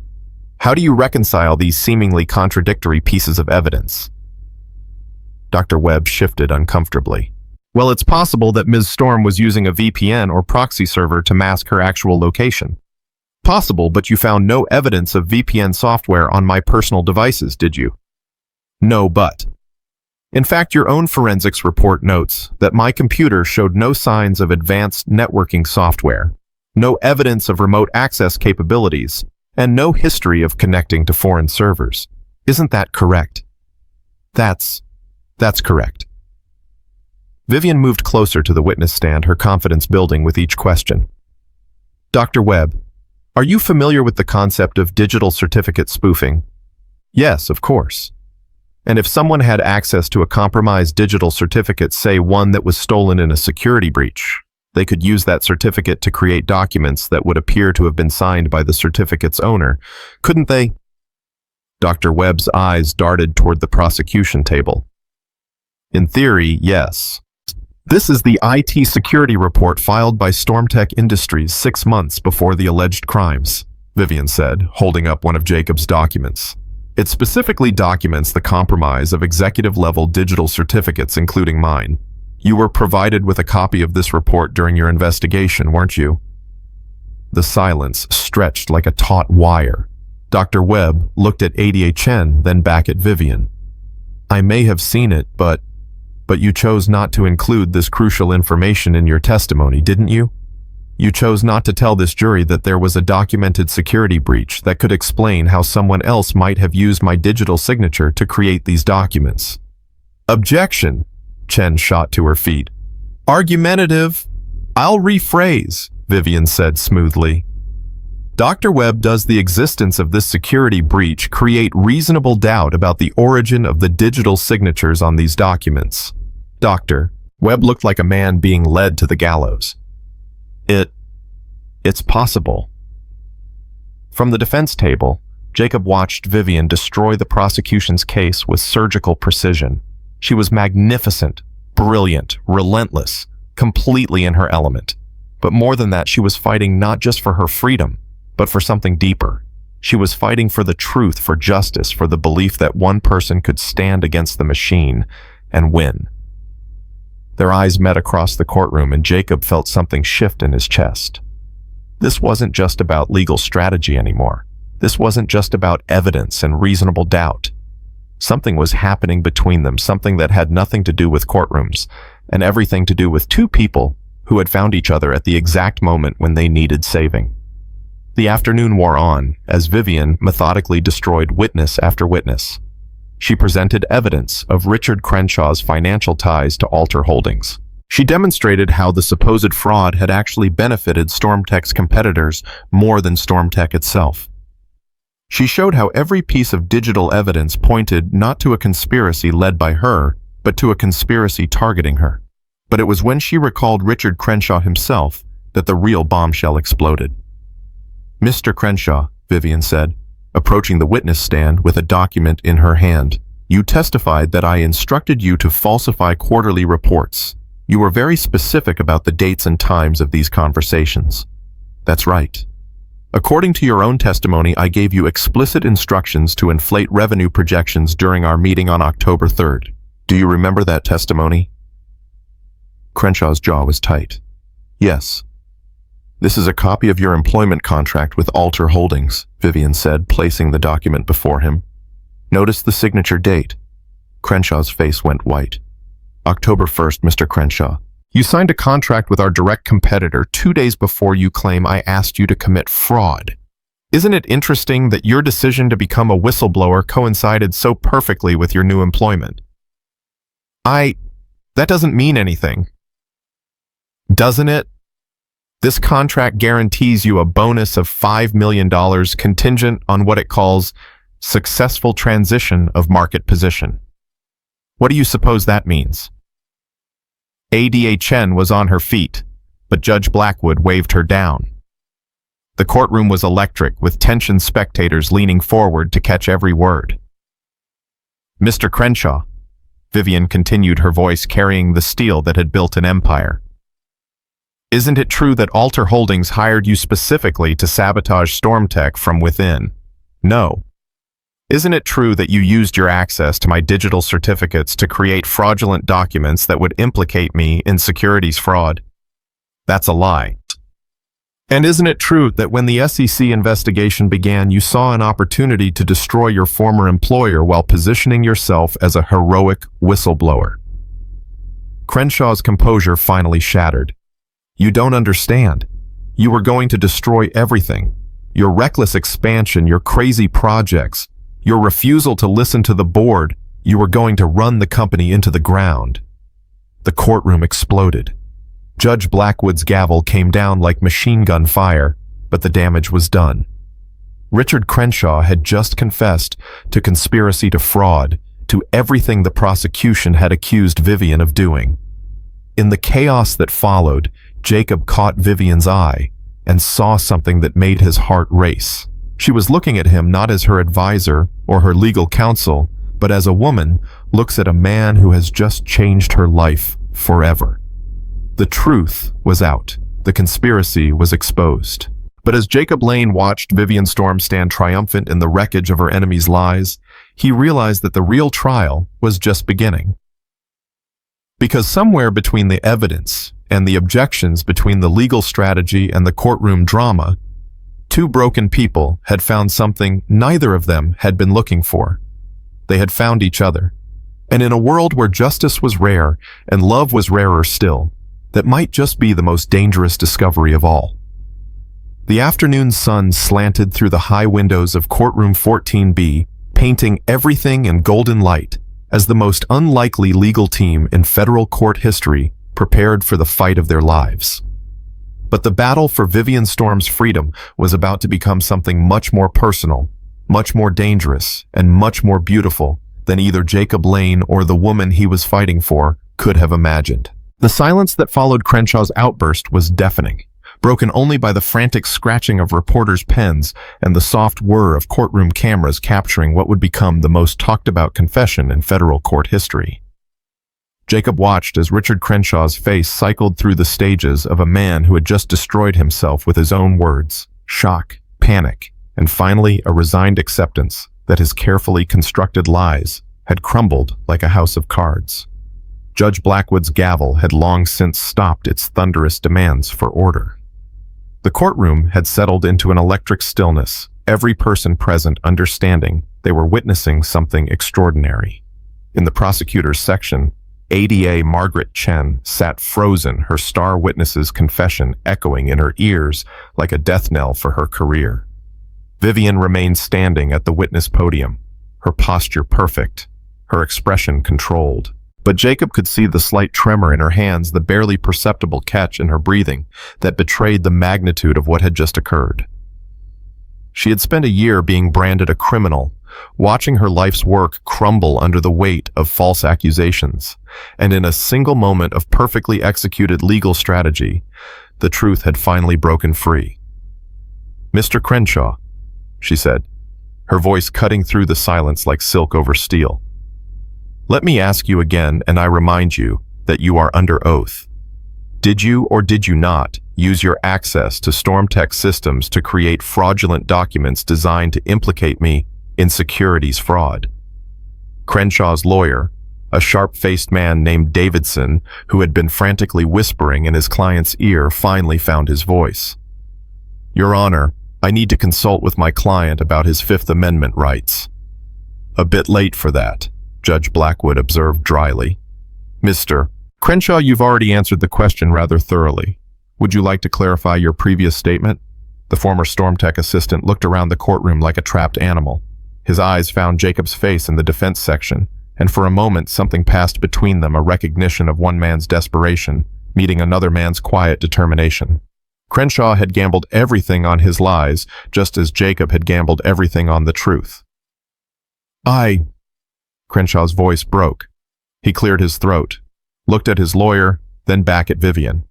How do you reconcile these seemingly contradictory pieces of evidence? Dr. Webb shifted uncomfortably. Well, it's possible that Ms. Storm was using a VPN or proxy server to mask her actual location. Possible, but you found no evidence of VPN software on my personal devices, did you? No, but. In fact, your own forensics report notes that my computer showed no signs of advanced networking software, no evidence of remote access capabilities, and no history of connecting to foreign servers. Isn't that correct? That's correct. Vivian moved closer to the witness stand, her confidence building with each question. Dr. Webb, are you familiar with the concept of digital certificate spoofing? Yes, of course. And if someone had access to a compromised digital certificate, say one that was stolen in a security breach, they could use that certificate to create documents that would appear to have been signed by the certificate's owner, couldn't they? Dr. Webb's eyes darted toward the prosecution table. In theory, yes. This is the IT security report filed by Stormtech Industries 6 months before the alleged crimes, Vivian said, holding up one of Jacob's documents. It specifically documents the compromise of executive-level digital certificates, including mine. You were provided with a copy of this report during your investigation, weren't you? The silence stretched like a taut wire. Dr. Webb looked at Ada Chen, then back at Vivian. I may have seen it, but you chose not to include this crucial information in your testimony, didn't you? You chose not to tell this jury that there was a documented security breach that could explain how someone else might have used my digital signature to create these documents. Objection, Chen shot to her feet. Argumentative. I'll rephrase, Vivian said smoothly. Dr. Webb, does the existence of this security breach create reasonable doubt about the origin of the digital signatures on these documents? Dr. Webb looked like a man being led to the gallows. It's possible. From the defense table, Jacob watched Vivian destroy the prosecution's case with surgical precision. She was magnificent, brilliant, relentless, completely in her element. But more than that, she was fighting not just for her freedom, but for something deeper. She was fighting for the truth, for justice, for the belief that one person could stand against the machine and win. Their eyes met across the courtroom, and Jacob felt something shift in his chest. This wasn't just about legal strategy anymore. This wasn't just about evidence and reasonable doubt. Something was happening between them, something that had nothing to do with courtrooms, and everything to do with two people who had found each other at the exact moment when they needed saving. The afternoon wore on as Vivian methodically destroyed witness after witness. She presented evidence of Richard Crenshaw's financial ties to Alter Holdings, She demonstrated how the supposed fraud had actually benefited StormTech's competitors more than StormTech itself. She showed how every piece of digital evidence pointed not to a conspiracy led by her, but to a conspiracy targeting her. But it was when she recalled Richard Crenshaw himself that the real bombshell exploded. "Mr. Crenshaw," Vivian said, approaching the witness stand with a document in her hand, "you testified that I instructed you to falsify quarterly reports. You were very specific about the dates and times of these conversations." "That's right. According to your own testimony, I gave you explicit instructions to inflate revenue projections during our meeting on October 3rd. Do you remember that testimony?" Crenshaw's jaw was tight. "Yes." "This is a copy of your employment contract with Alter Holdings," Vivian said, placing the document before him. "Notice the signature date." Crenshaw's face went white. "October 1st, Mr. Crenshaw. You signed a contract with our direct competitor 2 days before you claim I asked you to commit fraud. Isn't it interesting that your decision to become a whistleblower coincided so perfectly with your new employment?" That doesn't mean anything. Doesn't it? This contract guarantees you a bonus of $5 million contingent on what it calls successful transition of market position. What do you suppose that means? Ada Chen was on her feet, but Judge Blackwood waved her down. The courtroom was electric, with tensioned spectators leaning forward to catch every word. "Mr. Crenshaw," Vivian continued, her voice carrying the steel that had built an empire. "Isn't it true that Alter Holdings hired you specifically to sabotage StormTech from within? No. Isn't it true that you used your access to my digital certificates to create fraudulent documents that would implicate me in securities fraud? That's a lie. And isn't it true that when the SEC investigation began, you saw an opportunity to destroy your former employer while positioning yourself as a heroic whistleblower?" Crenshaw's composure finally shattered. "You don't understand. You were going to destroy everything. Your reckless expansion, your crazy projects, your refusal to listen to the board. You were going to run the company into the ground." The courtroom exploded. Judge Blackwood's gavel came down like machine gun fire, but the damage was done. Richard Crenshaw had just confessed to conspiracy to fraud, to everything the prosecution had accused Vivian of doing. In the chaos that followed, Jacob caught Vivian's eye and saw something that made his heart race. She was looking at him not as her advisor or her legal counsel, but as a woman looks at a man who has just changed her life forever. The truth was out. The conspiracy was exposed. But as Jacob Lane watched Vivian Storm stand triumphant in the wreckage of her enemy's lies, he realized that the real trial was just beginning. Because somewhere between the evidence and the objections, between the legal strategy and the courtroom drama, two broken people had found something neither of them had been looking for. They had found each other. And in a world where justice was rare and love was rarer still, that might just be the most dangerous discovery of all. The afternoon sun slanted through the high windows of courtroom 14B, painting everything in golden light, as the most unlikely legal team in federal court history prepared for the fight of their lives. But the battle for Vivian Storm's freedom was about to become something much more personal, much more dangerous, and much more beautiful than either Jacob Lane or the woman he was fighting for could have imagined. The silence that followed Crenshaw's outburst was deafening, broken only by the frantic scratching of reporters' pens and the soft whir of courtroom cameras capturing what would become the most talked-about confession in federal court history. Jacob watched as Richard Crenshaw's face cycled through the stages of a man who had just destroyed himself with his own words: shock, panic, and finally a resigned acceptance that his carefully constructed lies had crumbled like a house of cards. Judge Blackwood's gavel had long since stopped its thunderous demands for order. The courtroom had settled into an electric stillness, every person present understanding they were witnessing something extraordinary. In the prosecutor's section, Ada Margaret Chen sat frozen, her star witness's confession echoing in her ears like a death knell for her career. Vivian remained standing at the witness podium, her posture perfect, her expression controlled. But Jacob could see the slight tremor in her hands, the barely perceptible catch in her breathing that betrayed the magnitude of what had just occurred. She had spent a year being branded a criminal, watching her life's work crumble under the weight of false accusations, and in a single moment of perfectly executed legal strategy, the truth had finally broken free. "Mr. Crenshaw," she said, her voice cutting through the silence like silk over steel. "Let me ask you again, and I remind you that you are under oath. Did you or did you not use your access to StormTech systems to create fraudulent documents designed to implicate me in securities fraud?" Crenshaw's lawyer, a sharp-faced man named Davidson, who had been frantically whispering in his client's ear, finally found his voice. "Your Honor, I need to consult with my client about his Fifth Amendment rights." "A bit late for that," Judge Blackwood observed dryly. "Mr. Crenshaw, you've already answered the question rather thoroughly. Would you like to clarify your previous statement?" The former StormTech assistant looked around the courtroom like a trapped animal. His eyes found Jacob's face in the defense section, and for a moment something passed between them, a recognition of one man's desperation, meeting another man's quiet determination. Crenshaw had gambled everything on his lies, just as Jacob had gambled everything on the truth. Crenshaw's voice broke. He cleared his throat, looked at his lawyer, then back at Vivian.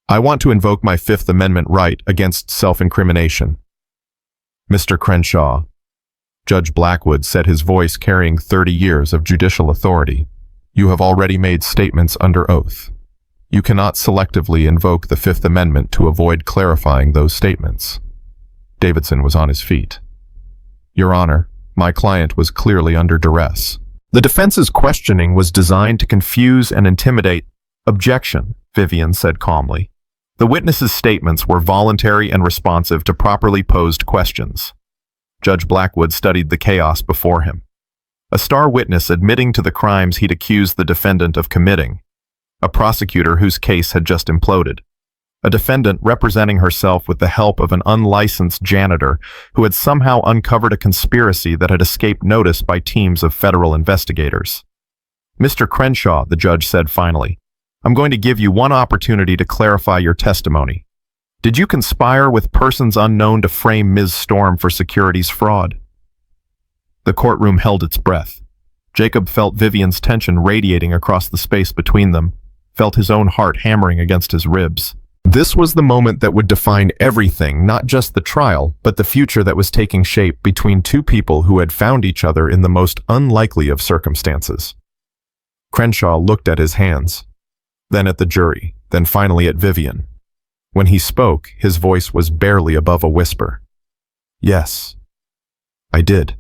"I want to invoke my Fifth Amendment right against self-incrimination." "Mr. Crenshaw," Judge Blackwood said, his voice carrying 30 years of judicial authority, "you have already made statements under oath. You cannot selectively invoke the Fifth Amendment to avoid clarifying those statements." Davidson was on his feet. "Your Honor, my client was clearly under duress. The defense's questioning was designed to confuse and intimidate." "Objection," Vivian said calmly. "The witness's statements were voluntary and responsive to properly posed questions." Judge Blackwood studied the chaos before him. A star witness admitting to the crimes he'd accused the defendant of committing. A prosecutor whose case had just imploded. A defendant representing herself with the help of an unlicensed janitor who had somehow uncovered a conspiracy that had escaped notice by teams of federal investigators. "Mr. Crenshaw," the judge said finally, "I'm going to give you one opportunity to clarify your testimony. Did you conspire with persons unknown to frame Ms. Storm for securities fraud?" The courtroom held its breath. Jacob felt Vivian's tension radiating across the space between them, felt his own heart hammering against his ribs. This was the moment that would define everything, not just the trial, but the future that was taking shape between two people who had found each other in the most unlikely of circumstances. Crenshaw looked at his hands, then at the jury, then finally at Vivian. When he spoke, his voice was barely above a whisper. "Yes, I did."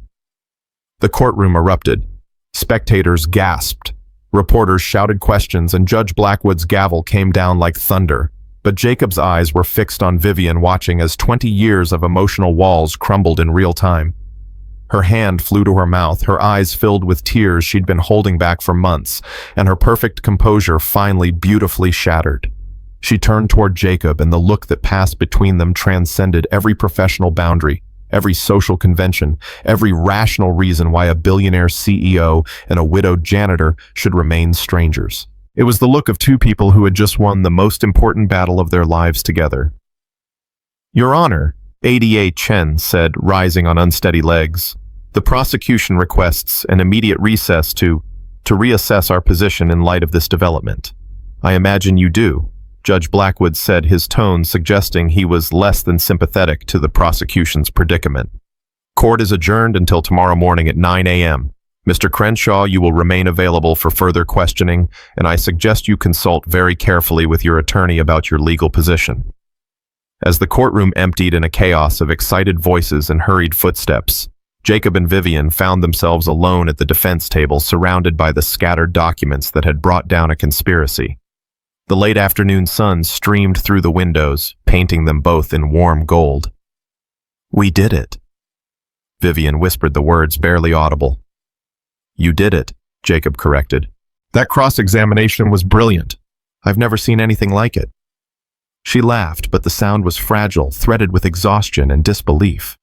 The courtroom erupted. Spectators gasped. Reporters shouted questions, and Judge Blackwood's gavel came down like thunder. But Jacob's eyes were fixed on Vivian, watching as 20 years of emotional walls crumbled in real time. Her hand flew to her mouth, her eyes filled with tears she'd been holding back for months, and her perfect composure finally beautifully shattered. She turned toward Jacob, and the look that passed between them transcended every professional boundary, every social convention, every rational reason why a billionaire CEO and a widowed janitor should remain strangers. It was the look of two people who had just won the most important battle of their lives together. "Your Honor," ADA Chen said, rising on unsteady legs, "the prosecution requests an immediate recess to reassess our position in light of this development." "I imagine you do," Judge Blackwood said, his tone suggesting he was less than sympathetic to the prosecution's predicament. "Court is adjourned until tomorrow morning at 9 a.m. Mr. Crenshaw, you will remain available for further questioning, and I suggest you consult very carefully with your attorney about your legal position." As the courtroom emptied in a chaos of excited voices and hurried footsteps, Jacob and Vivian found themselves alone at the defense table, surrounded by the scattered documents that had brought down a conspiracy. The late afternoon sun streamed through the windows, painting them both in warm gold. "We did it." Vivian whispered the words barely audible. "You did it," Jacob corrected. "That cross-examination was brilliant. I've never seen anything like it." She laughed, but the sound was fragile, threaded with exhaustion and disbelief.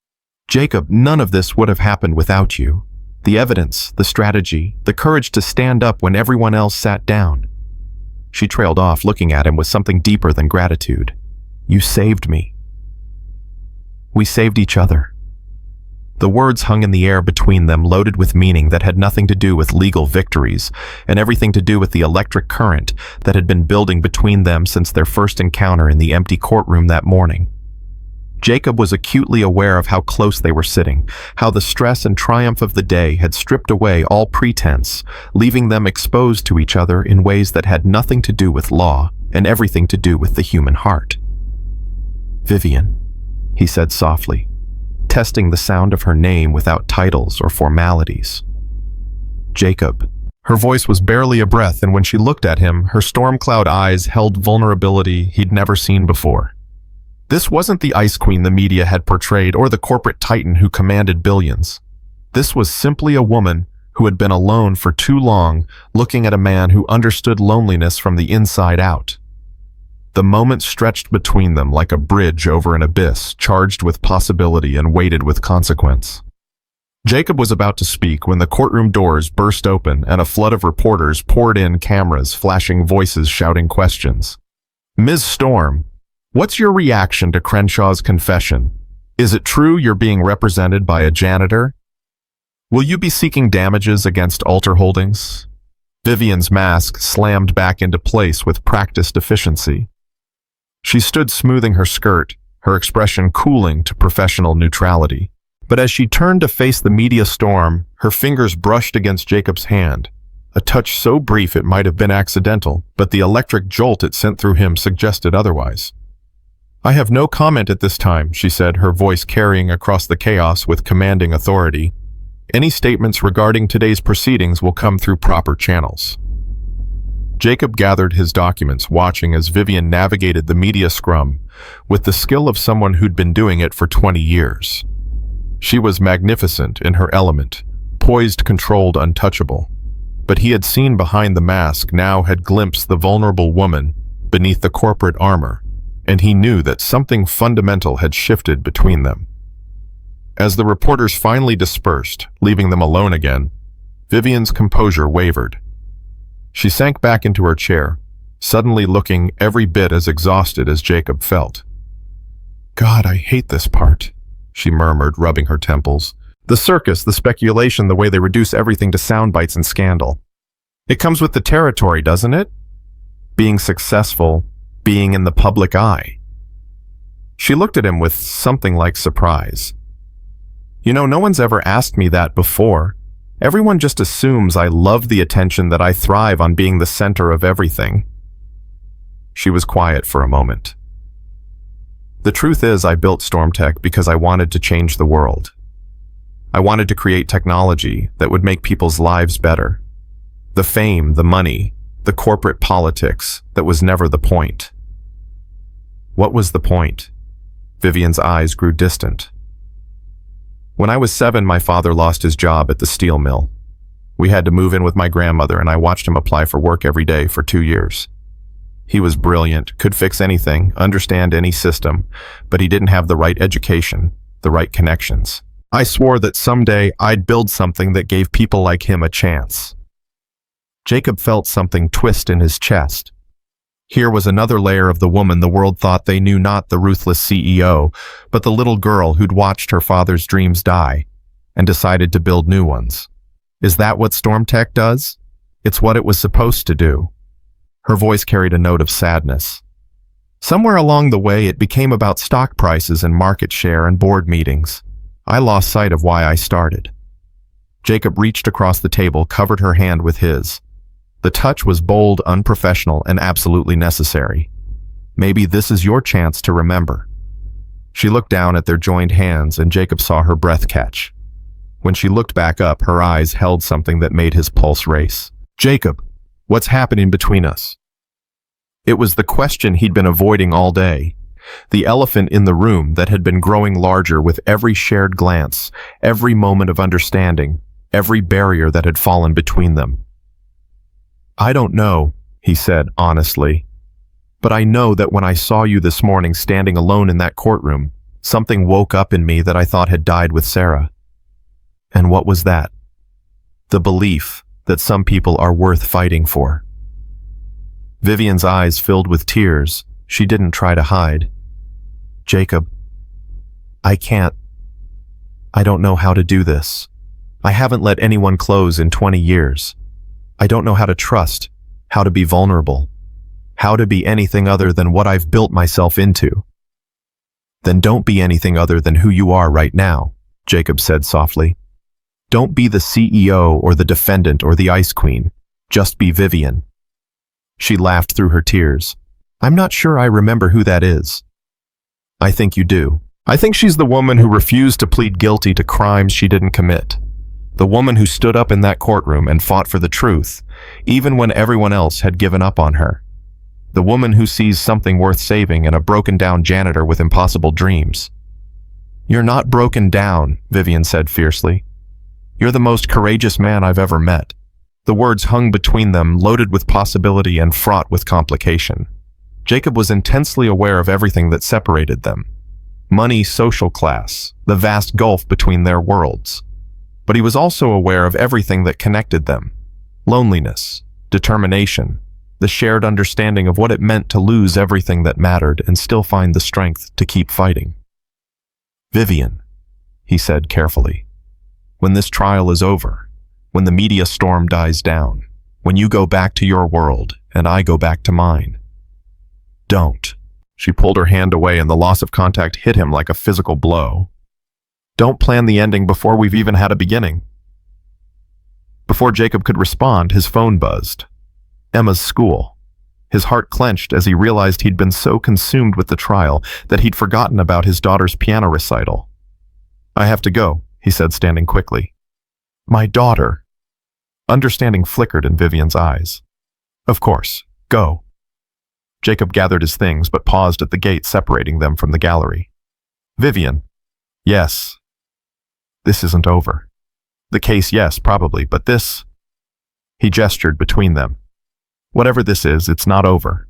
"Jacob, none of this would have happened without you. The evidence, the strategy, the courage to stand up when everyone else sat down. She trailed off, looking at him with something deeper than gratitude. You saved me. We saved each other. The words hung in the air between them, loaded with meaning that had nothing to do with legal victories and everything to do with the electric current that had been building between them since their first encounter in the empty courtroom that morning. Jacob was acutely aware of how close they were sitting, how the stress and triumph of the day had stripped away all pretense, leaving them exposed to each other in ways that had nothing to do with law and everything to do with the human heart. Vivian, he said softly, testing the sound of her name without titles or formalities. Jacob. Her voice was barely a breath, and when she looked at him, her storm cloud eyes held vulnerability he'd never seen before. This wasn't the Ice Queen the media had portrayed or the corporate titan who commanded billions. This was simply a woman who had been alone for too long, looking at a man who understood loneliness from the inside out. The moment stretched between them like a bridge over an abyss, charged with possibility and weighted with consequence. Jacob was about to speak when the courtroom doors burst open and a flood of reporters poured in, cameras flashing, voices shouting questions. Ms. Storm, what's your reaction to Crenshaw's confession? Is it true you're being represented by a janitor? Will you be seeking damages against Alter Holdings? Vivian's mask slammed back into place with practiced efficiency. She stood smoothing her skirt, her expression cooling to professional neutrality. But as she turned to face the media storm, her fingers brushed against Jacob's hand. A touch so brief it might have been accidental, but the electric jolt it sent through him suggested otherwise. I have no comment at this time, she said, her voice carrying across the chaos with commanding authority. Any statements regarding today's proceedings will come through proper channels. Jacob gathered his documents, watching as Vivian navigated the media scrum with the skill of someone who'd been doing it for 20 years. She was magnificent in her element, poised, controlled, untouchable. But he had seen behind the mask, now had glimpsed the vulnerable woman beneath the corporate armor, and he knew that something fundamental had shifted between them. As the reporters finally dispersed, leaving them alone again, Vivian's composure wavered. She sank back into her chair, suddenly looking every bit as exhausted as Jacob felt. God, I hate this part, she murmured, rubbing her temples. The circus, the speculation, the way they reduce everything to sound bites and scandal. It comes with the territory, doesn't it? Being successful, being in the public eye. She looked at him with something like surprise. You know, no one's ever asked me that before. Everyone just assumes I love the attention, that I thrive on being the center of everything. She was quiet for a moment. The truth is, I built Stormtech because I wanted to change the world. I wanted to create technology that would make people's lives better. The fame, the money, the corporate politics, that was never the point. What was the point? Vivian's eyes grew distant. When I was 7, my father lost his job at the steel mill. We had to move in with my grandmother, and I watched him apply for work every day for 2 years. He was brilliant, could fix anything, understand any system, but he didn't have the right education, the right connections. I swore that someday I'd build something that gave people like him a chance. Jacob felt something twist in his chest. Here was another layer of the woman the world thought they knew, not the ruthless CEO, but the little girl who'd watched her father's dreams die and decided to build new ones. Is that what Stormtech does? It's what it was supposed to do. Her voice carried a note of sadness. Somewhere along the way, it became about stock prices and market share and board meetings. I lost sight of why I started. Jacob reached across the table, covered her hand with his. The touch was bold, unprofessional, and absolutely necessary. Maybe this is your chance to remember. She looked down at their joined hands, and Jacob saw her breath catch. When she looked back up, her eyes held something that made his pulse race. Jacob, what's happening between us? It was the question he'd been avoiding all day. The elephant in the room that had been growing larger with every shared glance, every moment of understanding, every barrier that had fallen between them. I don't know, he said honestly, but I know that when I saw you this morning standing alone in that courtroom, something woke up in me that I thought had died with Sarah. And what was that? The belief that some people are worth fighting for. Vivian's eyes filled with tears. She didn't try to hide. Jacob, I can't. I don't know how to do this. I haven't let anyone close in 20 years. I don't know how to trust, how to be vulnerable, how to be anything other than what I've built myself into. Then don't be anything other than who you are right now, Jacob said softly. Don't be the CEO or the defendant or the Ice Queen. Just be Vivian. She laughed through her tears. I'm not sure I remember who that is. I think you do. I think she's the woman who refused to plead guilty to crimes she didn't commit. The woman who stood up in that courtroom and fought for the truth, even when everyone else had given up on her. The woman who sees something worth saving in a broken-down janitor with impossible dreams. You're not broken down, Vivian said fiercely. You're the most courageous man I've ever met. The words hung between them, loaded with possibility and fraught with complication. Jacob was intensely aware of everything that separated them. Money, social class, the vast gulf between their worlds. But he was also aware of everything that connected them. Loneliness, determination, the shared understanding of what it meant to lose everything that mattered and still find the strength to keep fighting. Vivian, he said carefully, when this trial is over, when the media storm dies down, when you go back to your world and I go back to mine, don't. She pulled her hand away and the loss of contact hit him like a physical blow. Don't plan the ending before we've even had a beginning. Before Jacob could respond, his phone buzzed. Emma's school. His heart clenched as he realized he'd been so consumed with the trial that he'd forgotten about his daughter's piano recital. I have to go, he said, standing quickly. My daughter. Understanding flickered in Vivian's eyes. Of course, go. Jacob gathered his things but paused at the gate separating them from the gallery. Vivian. Yes. This isn't over. The case, yes, probably, but this... He gestured between them. Whatever this is, it's not over.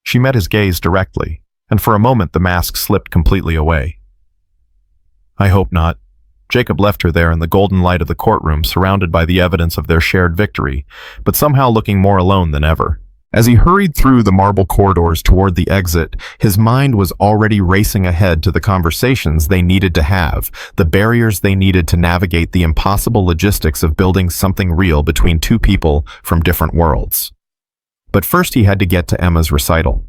She met his gaze directly, and for a moment the mask slipped completely away. I hope not. Jacob left her there in the golden light of the courtroom, surrounded by the evidence of their shared victory, but somehow looking more alone than ever. As he hurried through the marble corridors toward the exit, his mind was already racing ahead to the conversations they needed to have, the barriers they needed to navigate the impossible logistics of building something real between two people from different worlds. But first he had to get to Emma's recital.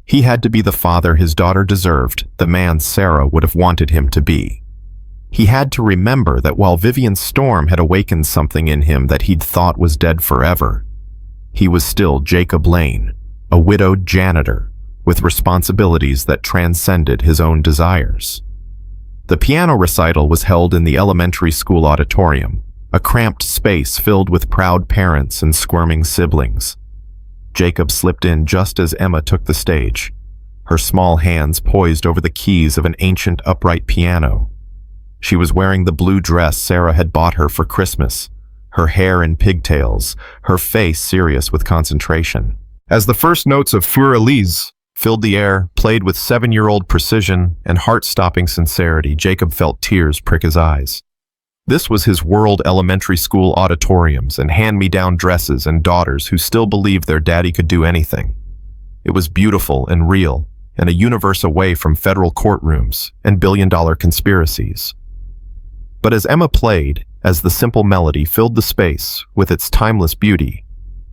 He had to be the father his daughter deserved, the man Sarah would have wanted him to be. He had to remember that while Vivian Storm had awakened something in him that he'd thought was dead forever, he was still Jacob Lane, a widowed janitor, with responsibilities that transcended his own desires. The piano recital was held in the elementary school auditorium, a cramped space filled with proud parents and squirming siblings. Jacob slipped in just as Emma took the stage, her small hands poised over the keys of an ancient upright piano. She was wearing the blue dress Sarah had bought her for Christmas, her hair in pigtails, her face serious with concentration. As the first notes of Für Elise filled the air, played with 7-year-old precision and heart-stopping sincerity, Jacob felt tears prick his eyes. This was his world: elementary school auditoriums and hand-me-down dresses and daughters who still believed their daddy could do anything. It was beautiful and real, and a universe away from federal courtrooms and billion-dollar conspiracies. But as Emma played, as the simple melody filled the space with its timeless beauty,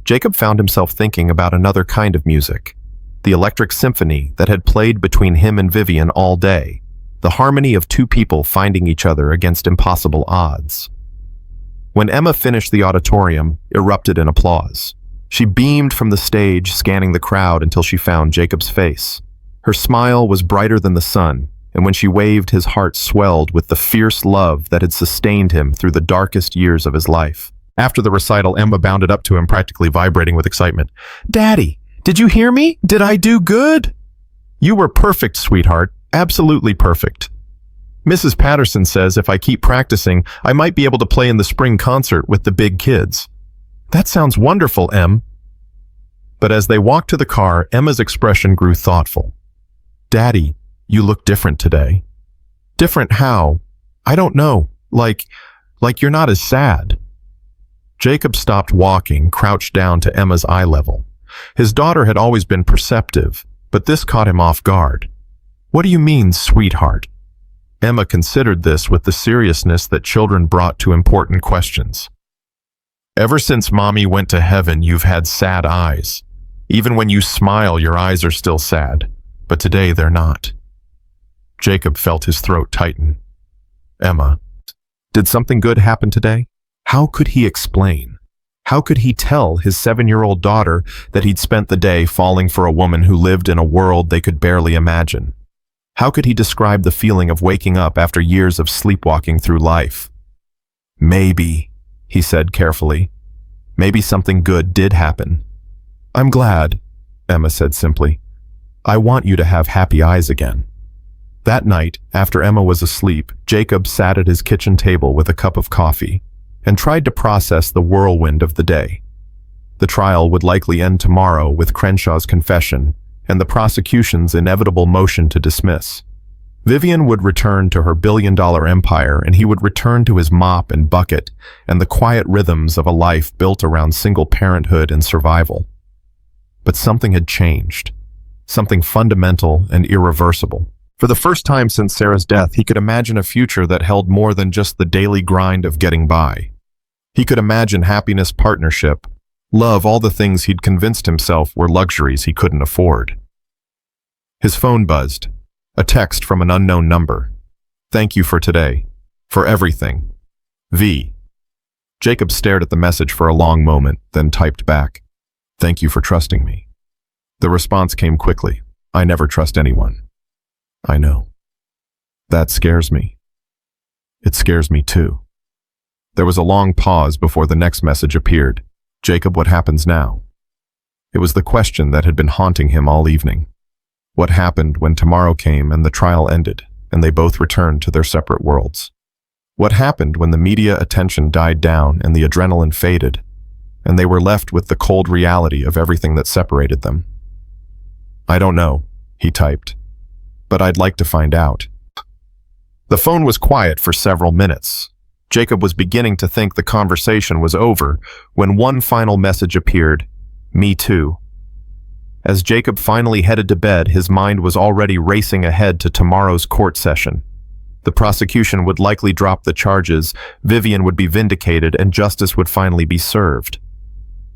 Jacob found himself thinking about another kind of music, the electric symphony that had played between him and Vivian all day, the harmony of two people finding each other against impossible odds. When Emma finished, the auditorium erupted in applause. She beamed from the stage, scanning the crowd until she found Jacob's face. Her smile was brighter than the sun, and when she waved, his heart swelled with the fierce love that had sustained him through the darkest years of his life. After the recital, Emma bounded up to him, practically vibrating with excitement. Daddy, did you hear me? Did I do good? You were perfect, sweetheart. Absolutely perfect. Mrs. Patterson says if I keep practicing, I might be able to play in the spring concert with the big kids. That sounds wonderful, Em. But as they walked to the car, Emma's expression grew thoughtful. Daddy, you look different today. Different how? I don't know. Like you're not as sad. Jacob stopped walking, crouched down to Emma's eye level. His daughter had always been perceptive, but this caught him off guard. "What do you mean, sweetheart?" Emma considered this with the seriousness that children brought to important questions. "Ever since Mommy went to heaven, you've had sad eyes. Even when you smile, your eyes are still sad, but today they're not." Jacob felt his throat tighten. "Emma, did something good happen today?" How could he explain? How could he tell his 7-year-old daughter that he'd spent the day falling for a woman who lived in a world they could barely imagine? How could he describe the feeling of waking up after years of sleepwalking through life? "Maybe," he said carefully. "Maybe something good did happen." "I'm glad," Emma said simply. "I want you to have happy eyes again." That night, after Emma was asleep, Jacob sat at his kitchen table with a cup of coffee and tried to process the whirlwind of the day. The trial would likely end tomorrow with Crenshaw's confession and the prosecution's inevitable motion to dismiss. Vivian would return to her billion-dollar empire, and he would return to his mop and bucket and the quiet rhythms of a life built around single parenthood and survival. But something had changed, something fundamental and irreversible. For the first time since Sarah's death, he could imagine a future that held more than just the daily grind of getting by. He could imagine happiness, partnership, love, all the things he'd convinced himself were luxuries he couldn't afford. His phone buzzed. A text from an unknown number. "Thank you for today. For everything. V." Jacob stared at the message for a long moment, then typed back, "Thank you for trusting me." The response came quickly. "I never trust anyone." "I know. That scares me." "It scares me too." There was a long pause before the next message appeared. "Jacob, what happens now?" It was the question that had been haunting him all evening. What happened when tomorrow came and the trial ended, and they both returned to their separate worlds? What happened when the media attention died down and the adrenaline faded, and they were left with the cold reality of everything that separated them? "I don't know," he typed, "but I'd like to find out." The phone was quiet for several minutes. Jacob was beginning to think the conversation was over when one final message appeared, "Me too." As Jacob finally headed to bed, his mind was already racing ahead to tomorrow's court session. The prosecution would likely drop the charges, Vivian would be vindicated, and justice would finally be served.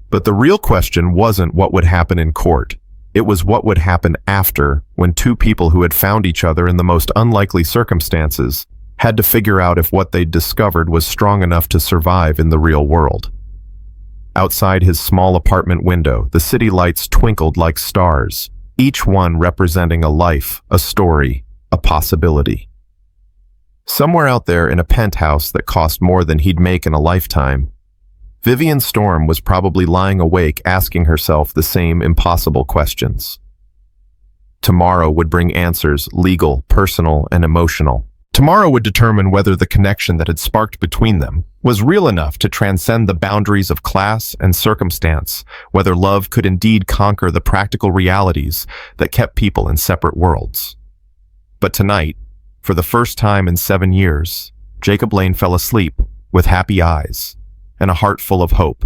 But the real question wasn't what would happen in court. It was what would happen after, when two people who had found each other in the most unlikely circumstances had to figure out if what they'd discovered was strong enough to survive in the real world. Outside his small apartment window, the city lights twinkled like stars, each one representing a life, a story, a possibility. Somewhere out there in a penthouse that cost more than he'd make in a lifetime, Vivian Storm was probably lying awake asking herself the same impossible questions. Tomorrow would bring answers, legal, personal, and emotional. Tomorrow would determine whether the connection that had sparked between them was real enough to transcend the boundaries of class and circumstance, whether love could indeed conquer the practical realities that kept people in separate worlds. But tonight, for the first time in 7 years, Jacob Lane fell asleep with happy eyes and a heart full of hope,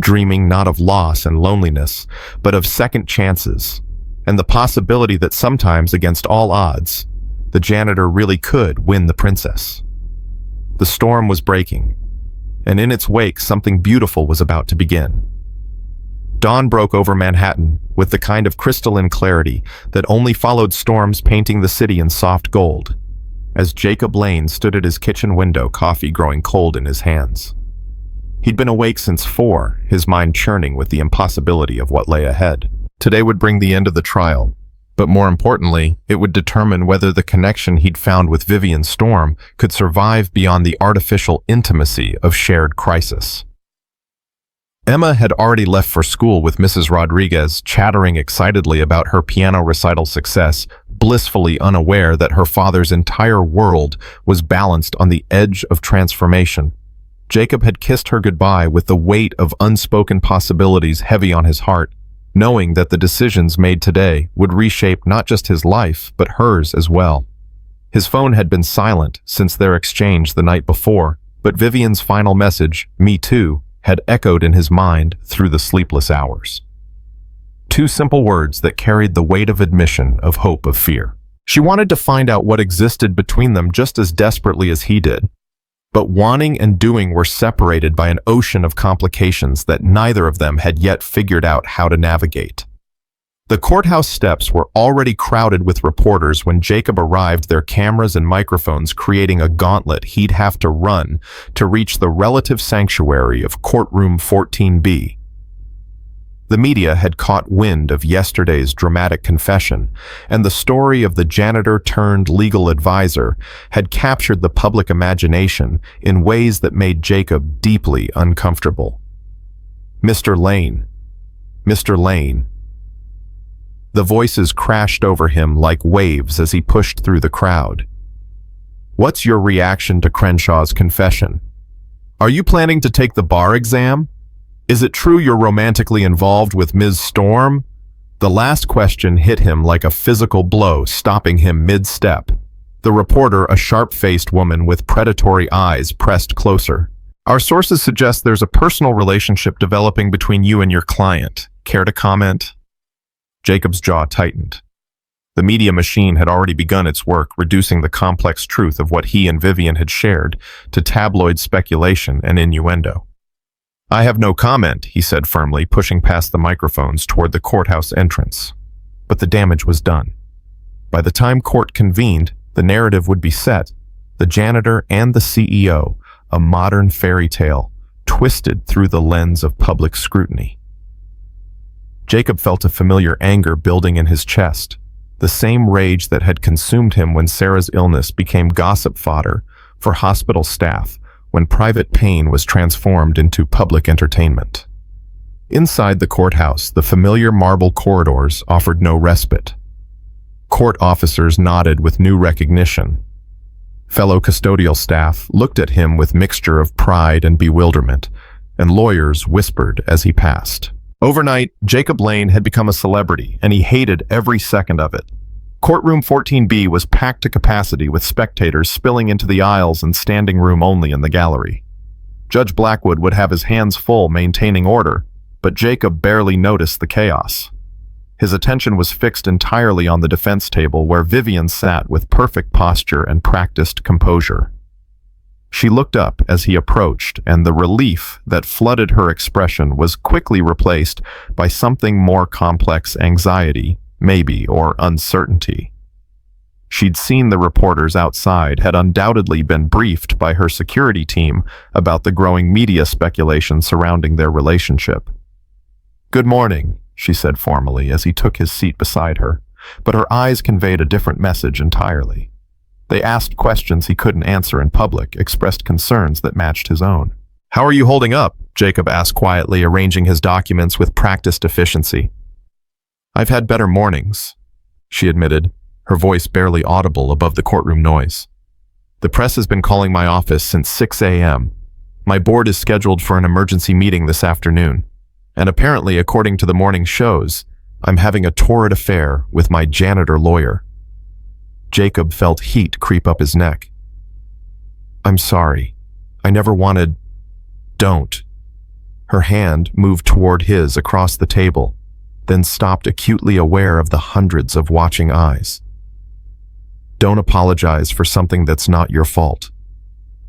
dreaming not of loss and loneliness, but of second chances and the possibility that sometimes, against all odds, the janitor really could win the princess. The storm was breaking, and in its wake something beautiful was about to begin. Dawn broke over Manhattan with the kind of crystalline clarity that only followed storms painting the city in soft gold, as Jacob Lane stood at his kitchen window, coffee growing cold in his hands. He'd been awake since 4, his mind churning with the impossibility of what lay ahead. Today would bring the end of the trial, but more importantly, it would determine whether the connection he'd found with Vivian Storm could survive beyond the artificial intimacy of shared crisis. Emma had already left for school with Mrs. Rodriguez, chattering excitedly about her piano recital success, blissfully unaware that her father's entire world was balanced on the edge of transformation. Jacob had kissed her goodbye with the weight of unspoken possibilities heavy on his heart, knowing that the decisions made today would reshape not just his life, but hers as well. His phone had been silent since their exchange the night before, but Vivian's final message, "Me too," had echoed in his mind through the sleepless hours. Two simple words that carried the weight of admission, of hope, of fear. She wanted to find out what existed between them just as desperately as he did. But wanting and doing were separated by an ocean of complications that neither of them had yet figured out how to navigate. The courthouse steps were already crowded with reporters when Jacob arrived, their cameras and microphones creating a gauntlet he'd have to run to reach the relative sanctuary of courtroom 14B. The media had caught wind of yesterday's dramatic confession, and the story of the janitor-turned-legal advisor had captured the public imagination in ways that made Jacob deeply uncomfortable. "Mr. Lane. Mr. Lane." The voices crashed over him like waves as he pushed through the crowd. "What's your reaction to Crenshaw's confession? Are you planning to take the bar exam? Is it true you're romantically involved with Ms. Storm?" The last question hit him like a physical blow, stopping him mid-step. The reporter, a sharp-faced woman with predatory eyes, pressed closer. "Our sources suggest there's a personal relationship developing between you and your client. Care to comment?" Jacob's jaw tightened. The media machine had already begun its work, reducing the complex truth of what he and Vivian had shared to tabloid speculation and innuendo. "I have no comment," he said firmly, pushing past the microphones toward the courthouse entrance. But the damage was done. By the time court convened, the narrative would be set. The janitor and the CEO, a modern fairy tale, twisted through the lens of public scrutiny. Jacob felt a familiar anger building in his chest, the same rage that had consumed him when Sarah's illness became gossip fodder for hospital staff, when private pain was transformed into public entertainment. Inside the courthouse, the familiar marble corridors offered no respite. Court officers nodded with new recognition. Fellow custodial staff looked at him with mixture of pride and bewilderment, and lawyers whispered as he passed. Overnight, Jacob Lane had become a celebrity, and he hated every second of it. Courtroom 14B was packed to capacity with spectators spilling into the aisles and standing room only in the gallery. Judge Blackwood would have his hands full maintaining order, but Jacob barely noticed the chaos. His attention was fixed entirely on the defense table where Vivian sat with perfect posture and practiced composure. She looked up as he approached, and the relief that flooded her expression was quickly replaced by something more complex: anxiety, maybe, or uncertainty. She'd seen the reporters outside, had undoubtedly been briefed by her security team about the growing media speculation surrounding their relationship. "Good morning," she said formally as he took his seat beside her, but her eyes conveyed a different message entirely. They asked questions he couldn't answer in public, expressed concerns that matched his own. "How are you holding up?" Jacob asked quietly, arranging his documents with practiced efficiency. "I've had better mornings," she admitted, her voice barely audible above the courtroom noise. "The press has been calling my office since 6 a.m. My board is scheduled for an emergency meeting this afternoon, and apparently, according to the morning shows, I'm having a torrid affair with my janitor lawyer." Jacob felt heat creep up his neck. "I'm sorry. I never wanted—" "Don't." Her hand moved toward his across the table, then stopped, acutely aware of the hundreds of watching eyes. "Don't apologize for something that's not your fault.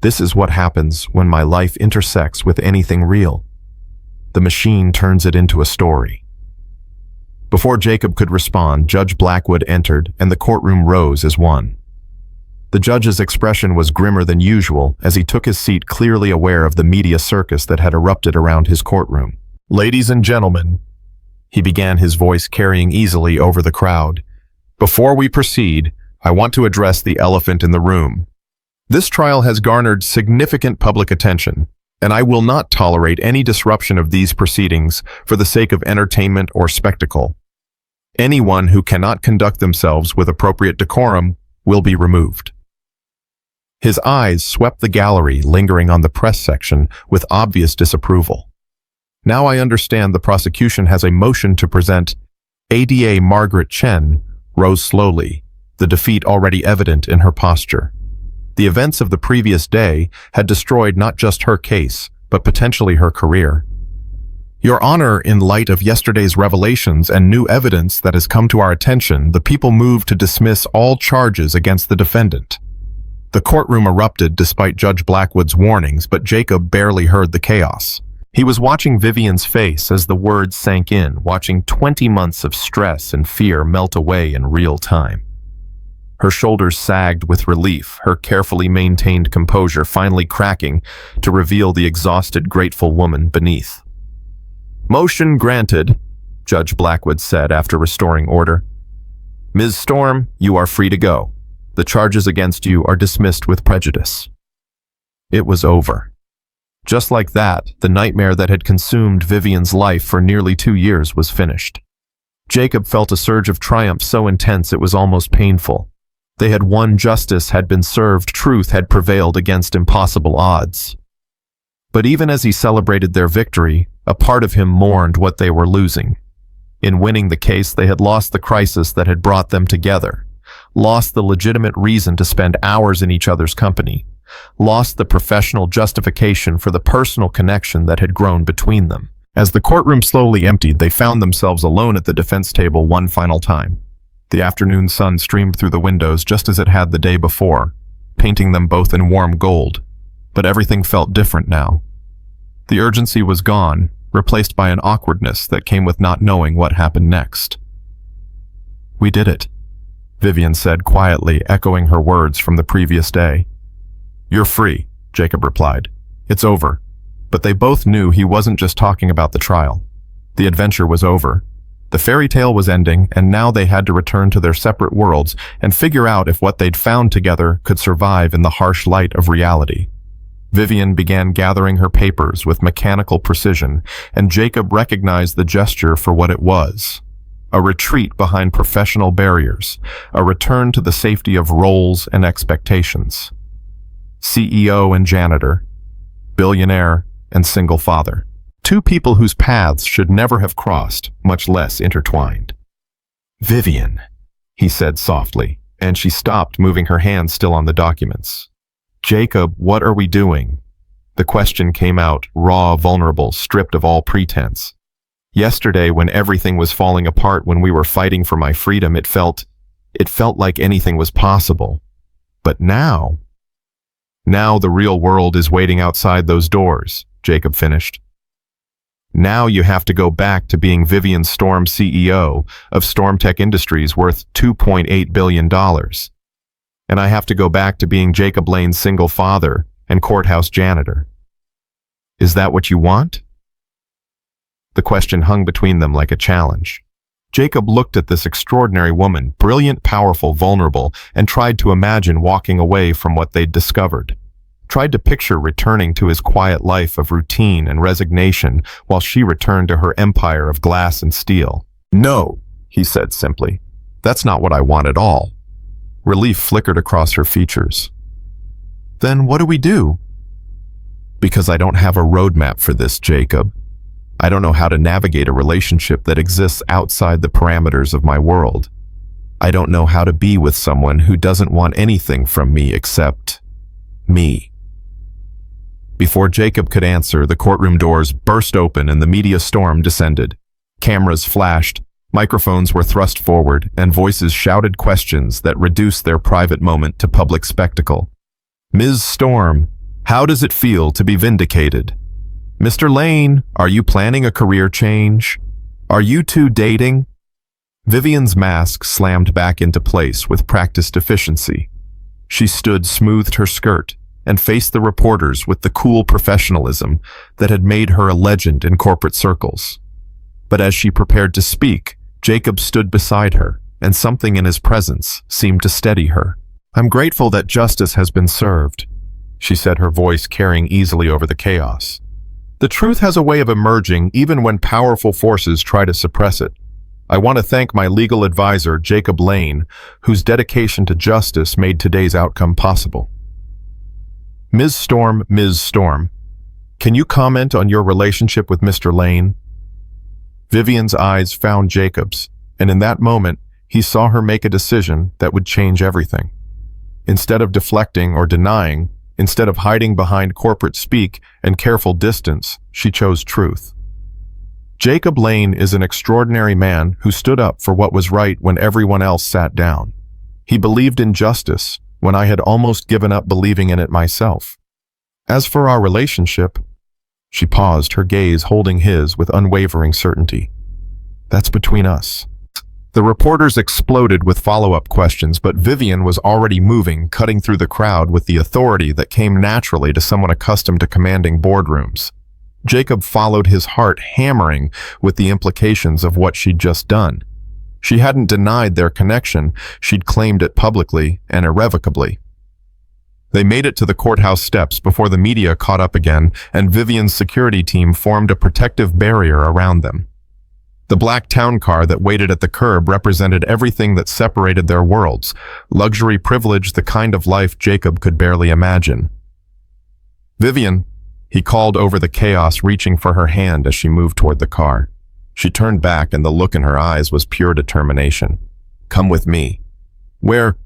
This is what happens when my life intersects with anything real. The machine turns it into a story." Before Jacob could respond, Judge Blackwood entered, and the courtroom rose as one. The judge's expression was grimmer than usual as he took his seat, clearly aware of the media circus that had erupted around his courtroom. "Ladies and gentlemen," he began, his voice carrying easily over the crowd, "before we proceed, I want to address the elephant in the room. This trial has garnered significant public attention, and I will not tolerate any disruption of these proceedings for the sake of entertainment or spectacle. Anyone who cannot conduct themselves with appropriate decorum will be removed." His eyes swept the gallery, lingering on the press section with obvious disapproval. "Now I understand the prosecution has a motion to present." ADA Margaret Chen rose slowly, the defeat already evident in her posture. The events of the previous day had destroyed not just her case, but potentially her career. Your Honor, in light of yesterday's revelations and new evidence that has come to our attention, the people move to dismiss all charges against the defendant. The courtroom erupted despite Judge Blackwood's warnings, but Jacob barely heard the chaos. He was watching Vivian's face as the words sank in, watching 20 months of stress and fear melt away in real time. Her shoulders sagged with relief, her carefully maintained composure finally cracking to reveal the exhausted, grateful woman beneath. "Motion granted," Judge Blackwood said after restoring order. "Ms. Storm, you are free to go. The charges against you are dismissed with prejudice." It was over. Just like that, the nightmare that had consumed Vivian's life for nearly 2 years was finished. Jacob felt a surge of triumph so intense it was almost painful. They had won, justice had been served, truth had prevailed against impossible odds. But even as he celebrated their victory, a part of him mourned what they were losing. In winning the case, they had lost the crisis that had brought them together, lost the legitimate reason to spend hours in each other's company, lost the professional justification for the personal connection that had grown between them. As the courtroom slowly emptied, they found themselves alone at the defense table one final time. The afternoon sun streamed through the windows just as it had the day before, painting them both in warm gold. But everything felt different now. The urgency was gone, replaced by an awkwardness that came with not knowing what happened next. "We did it," Vivian said quietly, echoing her words from the previous day. "You're free," Jacob replied. "It's over." But they both knew he wasn't just talking about the trial. The adventure was over. The fairy tale was ending, and now they had to return to their separate worlds and figure out if what they'd found together could survive in the harsh light of reality. Vivian began gathering her papers with mechanical precision, and Jacob recognized the gesture for what it was. A retreat behind professional barriers, a return to the safety of roles and expectations. CEO and janitor, billionaire and single father. Two people whose paths should never have crossed, much less intertwined. "Vivian," he said softly, and she stopped, moving her hand still on the documents. "Jacob, what are we doing?" The question came out, raw, vulnerable, stripped of all pretense. Yesterday, when everything was falling apart, when we were fighting for my freedom, it felt like anything was possible. But now the real world is waiting outside those doors, Jacob finished. Now you have to go back to being Vivian Storm, CEO of Stormtech Industries, worth $2.8 billion. And I have to go back to being Jacob Lane's single father and courthouse janitor. Is that what you want? The question hung between them like a challenge. Jacob looked at this extraordinary woman, brilliant, powerful, vulnerable, and tried to imagine walking away from what they'd discovered. Tried to picture returning to his quiet life of routine and resignation while she returned to her empire of glass and steel. "No," he said simply. "That's not what I want at all." Relief flickered across her features. "Then what do we do?" "Because I don't have a roadmap for this, Jacob. I don't know how to navigate a relationship that exists outside the parameters of my world. I don't know how to be with someone who doesn't want anything from me except me." Before Jacob could answer, the courtroom doors burst open and the media storm descended. Cameras flashed, microphones were thrust forward, and voices shouted questions that reduced their private moment to public spectacle. "Ms. Storm, how does it feel to be vindicated? Mr. Lane, are you planning a career change? Are you two dating?" Vivian's mask slammed back into place with practiced efficiency. She stood, smoothed her skirt, and faced the reporters with the cool professionalism that had made her a legend in corporate circles. But as she prepared to speak, Jacob stood beside her, and something in his presence seemed to steady her. "I'm grateful that justice has been served," she said, her voice carrying easily over the chaos. "The truth has a way of emerging even when powerful forces try to suppress it. I want to thank my legal advisor, Jacob Lane, whose dedication to justice made today's outcome possible." Ms. Storm, can you comment on your relationship with Mr. Lane?" Vivian's eyes found Jacob's, and in that moment, he saw her make a decision that would change everything. Instead of deflecting or denying, Instead of hiding behind corporate speak and careful distance, she chose truth. Jacob Lane is an extraordinary man who stood up for what was right when everyone else sat down. He believed in justice when I had almost given up believing in it myself. As for our relationship, she paused, her gaze holding his with unwavering certainty. That's between us. The reporters exploded with follow-up questions, but Vivian was already moving, cutting through the crowd with the authority that came naturally to someone accustomed to commanding boardrooms. Jacob followed his heart hammering with the implications of what she'd just done. She hadn't denied their connection, she'd claimed it publicly and irrevocably. They made it to the courthouse steps before the media caught up again, and Vivian's security team formed a protective barrier around them. The black town car that waited at the curb represented everything that separated their worlds, luxury privilege, the kind of life Jacob could barely imagine. "Vivian," he called over the chaos, reaching for her hand as she moved toward the car. She turned back, and the look in her eyes was pure determination. "Come with me." "Where?"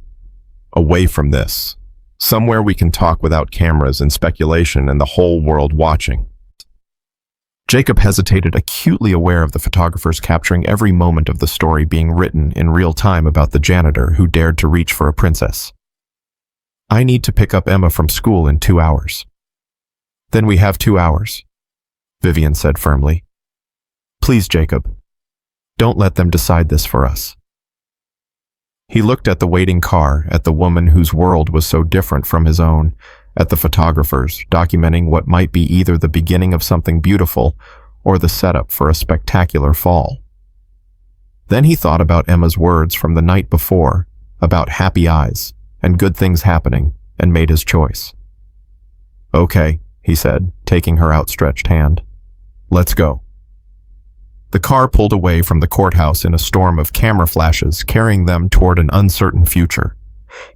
"Away from this. Somewhere we can talk without cameras and speculation and the whole world watching." Jacob hesitated, acutely aware of the photographers capturing every moment of the story being written in real time about the janitor who dared to reach for a princess. "I need to pick up Emma from school in 2 hours." "Then we have 2 hours," Vivian said firmly. "Please, Jacob, don't let them decide this for us." He looked at the waiting car, at the woman whose world was so different from his own, at the photographers, documenting what might be either the beginning of something beautiful or the setup for a spectacular fall. Then he thought about Emma's words from the night before, about happy eyes and good things happening, and made his choice. "Okay," he said, taking her outstretched hand. "Let's go." The car pulled away from the courthouse in a storm of camera flashes, carrying them toward an uncertain future.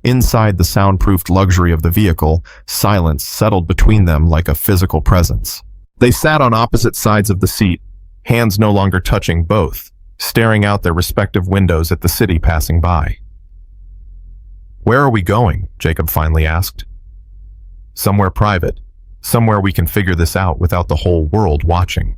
Inside the soundproofed luxury of the vehicle, silence settled between them like a physical presence. They sat on opposite sides of the seat, hands no longer touching both, staring out their respective windows at the city passing by. "Where are we going?" Jacob finally asked. "Somewhere private, somewhere we can figure this out without the whole world watching."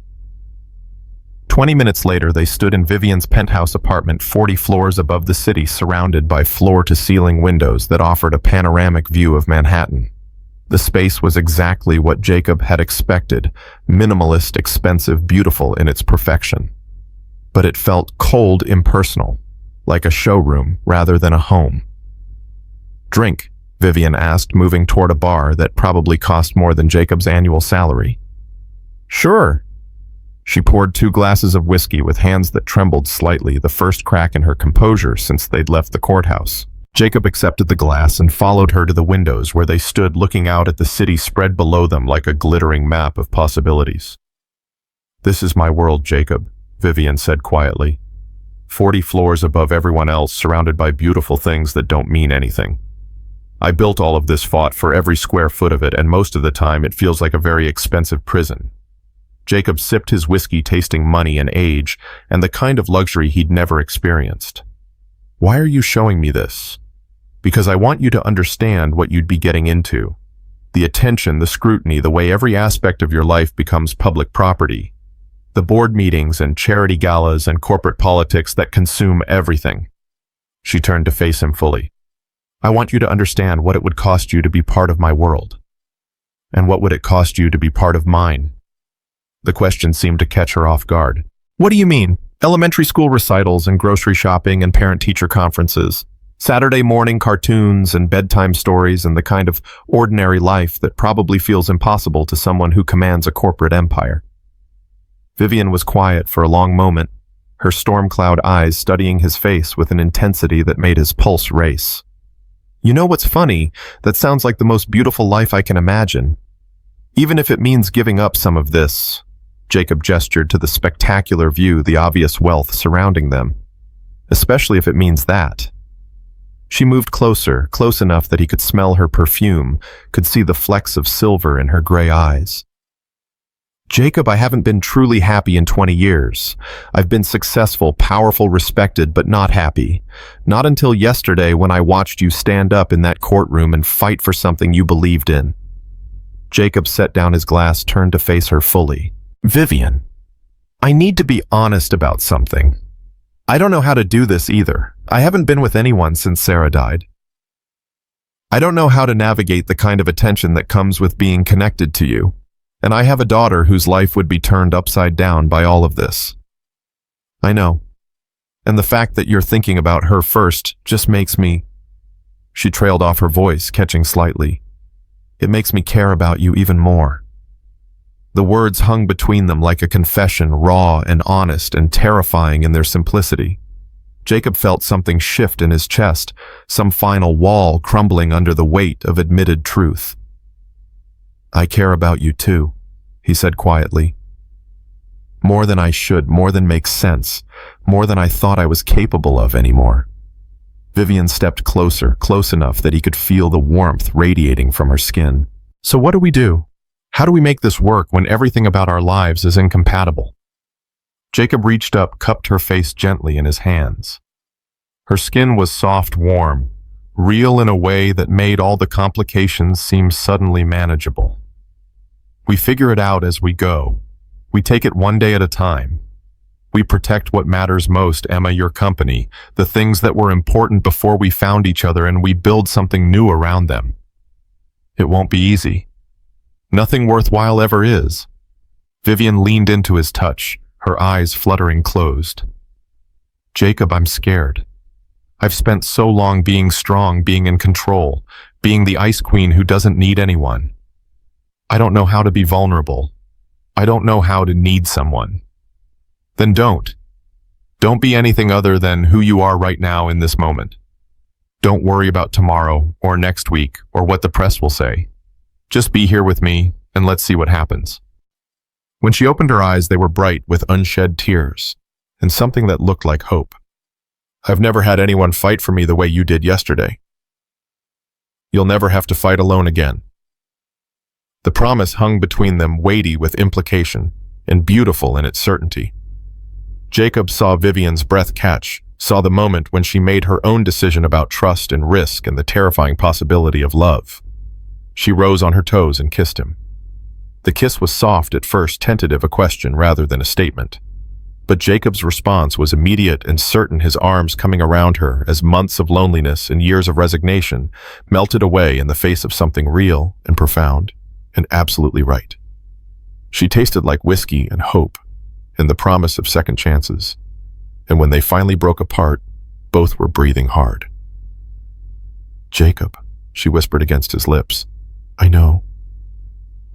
20 minutes later, they stood in Vivian's penthouse apartment 40 floors above the city, surrounded by floor-to-ceiling windows that offered a panoramic view of Manhattan. The space was exactly what Jacob had expected, minimalist, expensive, beautiful in its perfection. But it felt cold, impersonal, like a showroom rather than a home. "Drink?" Vivian asked, moving toward a bar that probably cost more than Jacob's annual salary. "Sure." She poured 2 glasses of whiskey with hands that trembled slightly, the first crack in her composure since they'd left the courthouse. Jacob accepted the glass and followed her to the windows where they stood looking out at the city spread below them like a glittering map of possibilities. "This is my world, Jacob," Vivian said quietly. 40 floors above everyone else, surrounded by beautiful things that don't mean anything. I built all of this, fought for every square foot of it, and most of the time it feels like a very expensive prison. Jacob sipped his whiskey, tasting money and age, and the kind of luxury he'd never experienced. "Why are you showing me this?" "Because I want you to understand what you'd be getting into. The attention, the scrutiny, the way every aspect of your life becomes public property. The board meetings and charity galas and corporate politics that consume everything." She turned to face him fully. "I want you to understand what it would cost you to be part of my world. And what would it cost you to be part of mine?" The question seemed to catch her off guard. "What do you mean? Elementary school recitals and grocery shopping and parent-teacher conferences, Saturday morning cartoons and bedtime stories, and the kind of ordinary life that probably feels impossible to someone who commands a corporate empire." Vivian was quiet for a long moment, her storm cloud eyes studying his face with an intensity that made his pulse race. "You know what's funny? That sounds like the most beautiful life I can imagine. Even if it means giving up some of this." Jacob gestured to the spectacular view, the obvious wealth surrounding them. "Especially if it means that." She moved closer, close enough that he could smell her perfume, could see the flecks of silver in her gray eyes. "Jacob, I haven't been truly happy in 20 years. I've been successful, powerful, respected, but not happy. Not until yesterday when I watched you stand up in that courtroom and fight for something you believed in. Jacob set down his glass, turned to face her fully. Vivian, I need to be honest about something. I don't know how to do this either. I haven't been with anyone since Sarah died. I don't know how to navigate the kind of attention that comes with being connected to you. And I have a daughter whose life would be turned upside down by all of this. I know. And the fact that you're thinking about her first just makes me... She trailed off, her voice catching slightly. It makes me care about you even more. The words hung between them like a confession, raw and honest and terrifying in their simplicity. Jacob felt something shift in his chest, some final wall crumbling under the weight of admitted truth. I care about you too, he said quietly. More than I should, more than makes sense, more than I thought I was capable of anymore. Vivian stepped closer, close enough that he could feel the warmth radiating from her skin. So what do we do? How do we make this work when everything about our lives is incompatible? Jacob reached up, cupped her face gently in his hands. Her skin was soft, warm, real in a way that made all the complications seem suddenly manageable. We figure it out as we go. We take it one day at a time. We protect what matters most, Emma, your company, the things that were important before we found each other, and we build something new around them. It won't be easy. Nothing worthwhile ever is. Vivian leaned into his touch, her eyes fluttering closed. Jacob, I'm scared. I've spent so long being strong, being in control, being the ice queen who doesn't need anyone. I don't know how to be vulnerable. I don't know how to need someone. Then don't. Don't be anything other than who you are right now in this moment. Don't worry about tomorrow or next week or what the press will say. Just be here with me and let's see what happens. When she opened her eyes, they were bright with unshed tears and something that looked like hope. I've never had anyone fight for me the way you did yesterday. You'll never have to fight alone again. The promise hung between them, weighty with implication and beautiful in its certainty. Jacob saw Vivian's breath catch, saw the moment when she made her own decision about trust and risk and the terrifying possibility of love. She rose on her toes and kissed him. The kiss was soft at first, tentative, a question rather than a statement. But Jacob's response was immediate and certain, his arms coming around her as months of loneliness and years of resignation melted away in the face of something real and profound and absolutely right. She tasted like whiskey and hope and the promise of second chances. And when they finally broke apart, both were breathing hard. Jacob, she whispered against his lips, I know.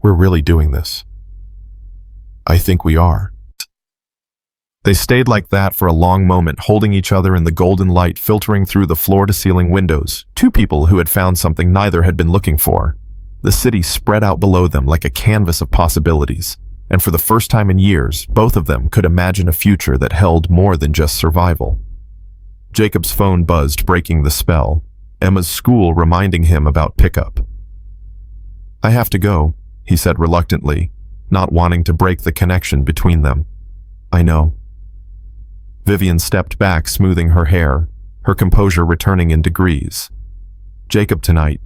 We're really doing this. I think we are. They stayed like that for a long moment, holding each other in the golden light filtering through the floor-to-ceiling windows, two people who had found something neither had been looking for. The city spread out below them like a canvas of possibilities, and for the first time in years, both of them could imagine a future that held more than just survival. Jacob's phone buzzed, breaking the spell, Emma's school reminding him about pickup. I have to go, he said reluctantly, not wanting to break the connection between them. I know. Vivian stepped back, smoothing her hair, her composure returning in degrees. Jacob, tonight.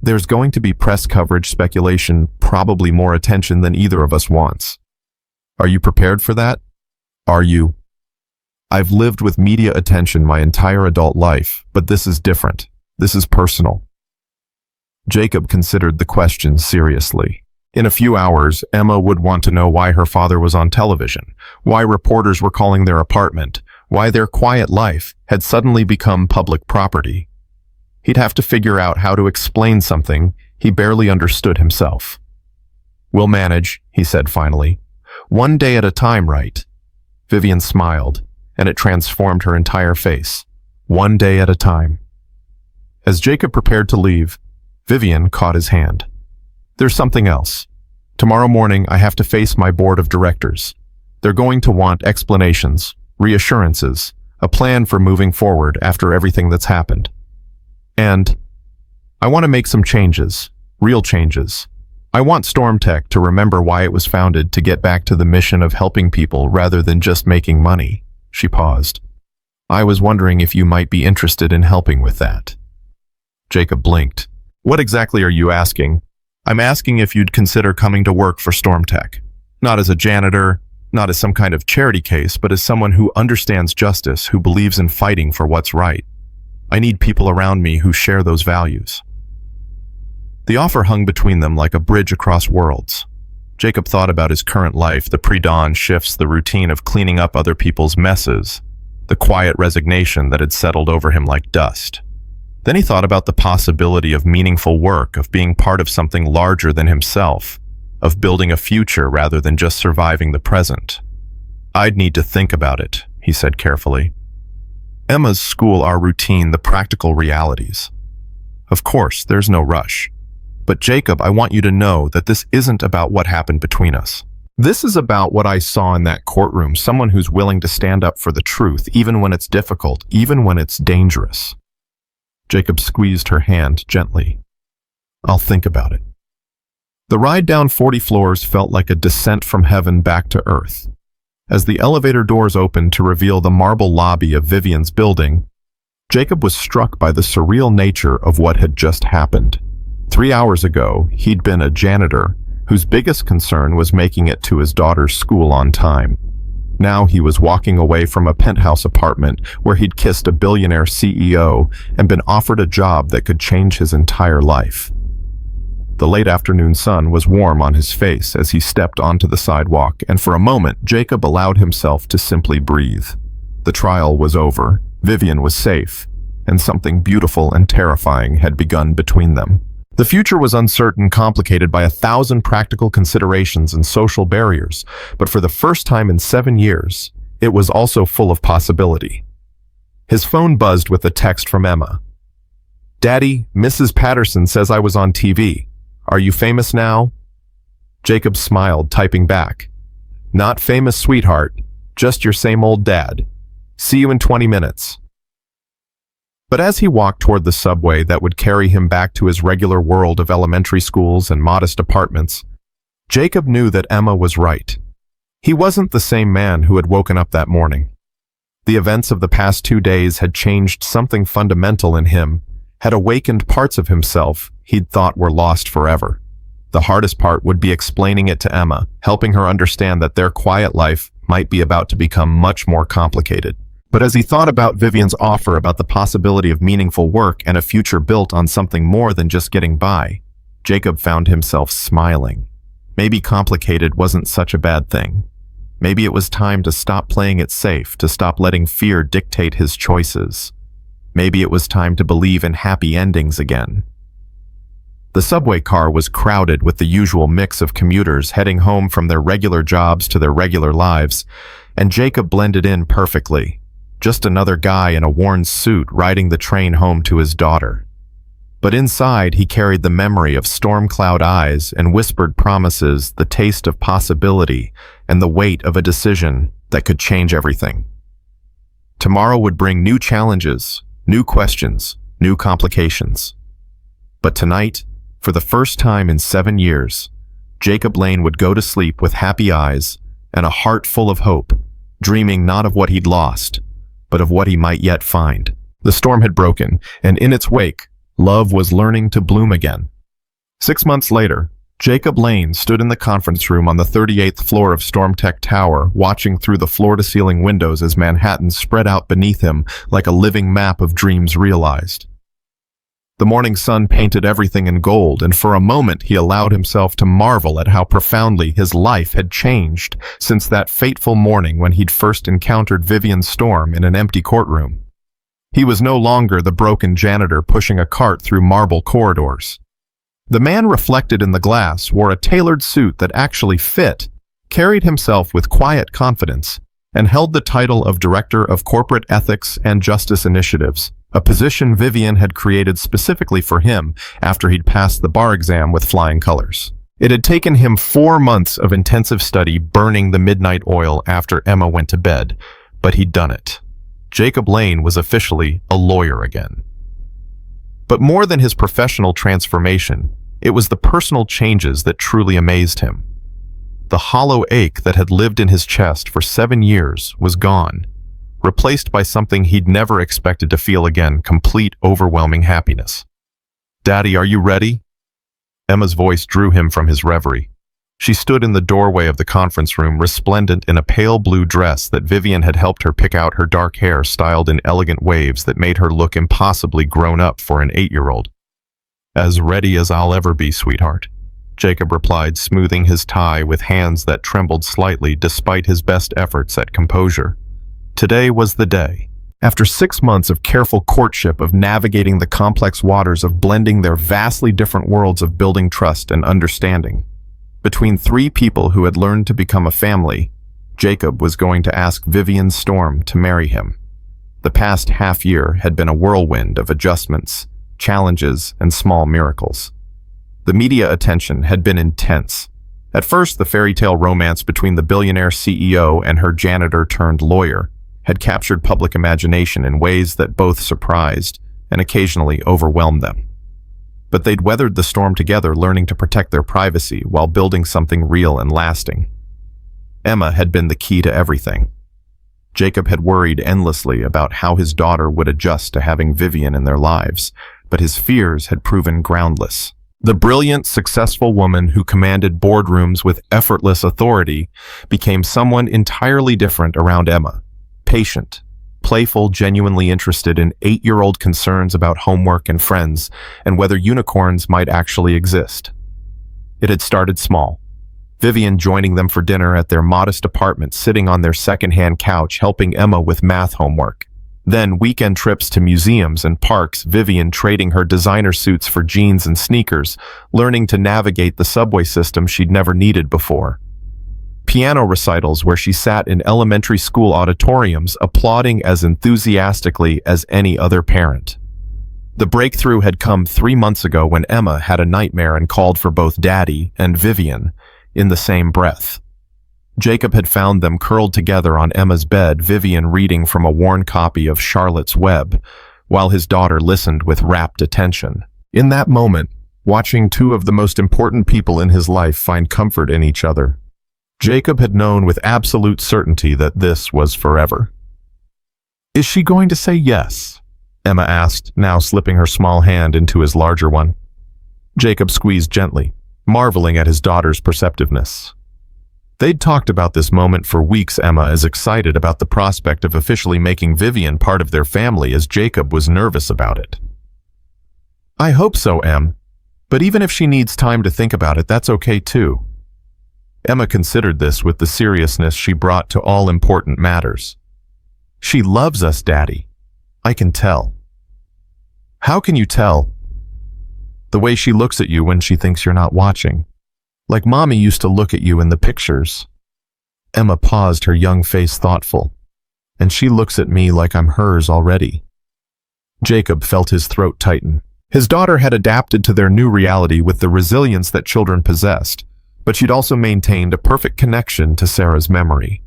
There's going to be press coverage, speculation, probably more attention than either of us wants. Are you prepared for that? Are you? I've lived with media attention my entire adult life, but this is different. This is personal. Jacob considered the question seriously. In a few hours, Emma would want to know why her father was on television, why reporters were calling their apartment, why their quiet life had suddenly become public property. He'd have to figure out how to explain something he barely understood himself. We'll manage, he said finally. One day at a time, right? Vivian smiled, and it transformed her entire face. One day at a time. As Jacob prepared to leave, Vivian caught his hand. There's something else. Tomorrow morning, I have to face my board of directors. They're going to want explanations, reassurances, a plan for moving forward after everything that's happened. And I want to make some changes, real changes. I want Stormtech to remember why it was founded, to get back to the mission of helping people rather than just making money. She paused. I was wondering if you might be interested in helping with that. Jacob blinked. What exactly are you asking? I'm asking if you'd consider coming to work for StormTech. Not as a janitor, not as some kind of charity case, but as someone who understands justice, who believes in fighting for what's right. I need people around me who share those values. The offer hung between them like a bridge across worlds. Jacob thought about his current life, the pre-dawn shifts, the routine of cleaning up other people's messes, the quiet resignation that had settled over him like dust. Then he thought about the possibility of meaningful work, of being part of something larger than himself, of building a future rather than just surviving the present. I'd need to think about it, he said carefully. Emma's school, our routine, the practical realities. Of course, there's no rush. But Jacob, I want you to know that this isn't about what happened between us. This is about what I saw in that courtroom, someone who's willing to stand up for the truth, even when it's difficult, even when it's dangerous. Jacob squeezed her hand gently. I'll think about it. The ride down 40 floors felt like a descent from heaven back to earth. As the elevator doors opened to reveal the marble lobby of Vivian's building, Jacob was struck by the surreal nature of what had just happened. 3 hours ago, he'd been a janitor whose biggest concern was making it to his daughter's school on time. Now he was walking away from a penthouse apartment where he'd kissed a billionaire CEO and been offered a job that could change his entire life. The late afternoon sun was warm on his face as he stepped onto the sidewalk, and for a moment, Jacob allowed himself to simply breathe. The trial was over, Vivian was safe, and something beautiful and terrifying had begun between them. The future was uncertain, complicated by 1,000 practical considerations and social barriers, but for the first time in 7 years, it was also full of possibility. His phone buzzed with a text from Emma. Daddy, Mrs. Patterson says I was on TV. Are you famous now? Jacob smiled, typing back. Not famous, sweetheart. Just your same old dad. See you in 20 minutes. But as he walked toward the subway that would carry him back to his regular world of elementary schools and modest apartments, Jacob knew that Emma was right. He wasn't the same man who had woken up that morning. The events of the past 2 days had changed something fundamental in him, had awakened parts of himself he'd thought were lost forever. The hardest part would be explaining it to Emma, helping her understand that their quiet life might be about to become much more complicated. But as he thought about Vivian's offer, about the possibility of meaningful work and a future built on something more than just getting by, Jacob found himself smiling. Maybe complicated wasn't such a bad thing. Maybe it was time to stop playing it safe, to stop letting fear dictate his choices. Maybe it was time to believe in happy endings again. The subway car was crowded with the usual mix of commuters heading home from their regular jobs to their regular lives, and Jacob blended in perfectly. Just another guy in a worn suit riding the train home to his daughter. But inside, he carried the memory of storm cloud eyes and whispered promises, the taste of possibility, and the weight of a decision that could change everything. Tomorrow would bring new challenges, new questions, new complications. But tonight, for the first time in 7 years, Jacob Lane would go to sleep with happy eyes and a heart full of hope, dreaming not of what he'd lost, but of what he might yet find. The storm had broken, and in its wake, love was learning to bloom again. 6 months later, Jacob Lane stood in the conference room on the 38th floor of StormTech Tower, watching through the floor-to-ceiling windows as Manhattan spread out beneath him like a living map of dreams realized. The morning sun painted everything in gold, and for a moment he allowed himself to marvel at how profoundly his life had changed since that fateful morning when he'd first encountered Vivian Storm in an empty courtroom. He was no longer the broken janitor pushing a cart through marble corridors. The man reflected in the glass wore a tailored suit that actually fit, carried himself with quiet confidence, and held the title of Director of Corporate Ethics and Justice Initiatives, a position Vivian had created specifically for him after he'd passed the bar exam with flying colors. It had taken him 4 months of intensive study burning the midnight oil after Emma went to bed, but he'd done it. Jacob Lane was officially a lawyer again. But more than his professional transformation, it was the personal changes that truly amazed him. The hollow ache that had lived in his chest for 7 years was gone, replaced by something he'd never expected to feel again, complete, overwhelming happiness. Daddy, are you ready? Emma's voice drew him from his reverie. She stood in the doorway of the conference room, resplendent in a pale blue dress that Vivian had helped her pick out, her dark hair styled in elegant waves that made her look impossibly grown up for an 8-year-old. "As ready as I'll ever be, sweetheart," Jacob replied, smoothing his tie with hands that trembled slightly despite his best efforts at composure. Today was the day. After 6 months of careful courtship, of navigating the complex waters, of blending their vastly different worlds, of building trust and understanding, between 3 people who had learned to become a family, Jacob was going to ask Vivian Storm to marry him. The past half year had been a whirlwind of adjustments, challenges, and small miracles. The media attention had been intense. At first, the fairy tale romance between the billionaire CEO and her janitor-turned-lawyer had captured public imagination in ways that both surprised and occasionally overwhelmed them. But they'd weathered the storm together, learning to protect their privacy while building something real and lasting. Emma had been the key to everything. Jacob had worried endlessly about how his daughter would adjust to having Vivian in their lives, but his fears had proven groundless. The brilliant, successful woman who commanded boardrooms with effortless authority became someone entirely different around Emma. Patient, playful, genuinely interested in 8-year-old concerns about homework and friends, and whether unicorns might actually exist. It had started small. Vivian joining them for dinner at their modest apartment, sitting on their second-hand couch, helping Emma with math homework. Then weekend trips to museums and parks, Vivian trading her designer suits for jeans and sneakers, learning to navigate the subway system she'd never needed before. Piano recitals where she sat in elementary school auditoriums, applauding as enthusiastically as any other parent. The breakthrough had come 3 months ago when Emma had a nightmare and called for both Daddy and Vivian in the same breath. Jacob had found them curled together on Emma's bed, Vivian reading from a worn copy of Charlotte's Web, while his daughter listened with rapt attention. In that moment, watching 2 of the most important people in his life find comfort in each other, Jacob had known with absolute certainty that this was forever. "Is she going to say yes?" Emma asked, now slipping her small hand into his larger one. Jacob squeezed gently, marveling at his daughter's perceptiveness. They'd talked about this moment for weeks, Emma as excited about the prospect of officially making Vivian part of their family as Jacob was nervous about it. "I hope so, Em. But even if she needs time to think about it, that's okay too." Emma considered this with the seriousness she brought to all important matters. "She loves us, Daddy. I can tell." "How can you tell?" "The way she looks at you when she thinks you're not watching. Like Mommy used to look at you in the pictures." Emma paused, her young face thoughtful. "And she looks at me like I'm hers already." Jacob felt his throat tighten. His daughter had adapted to their new reality with the resilience that children possessed, but she'd also maintained a perfect connection to Sarah's memory.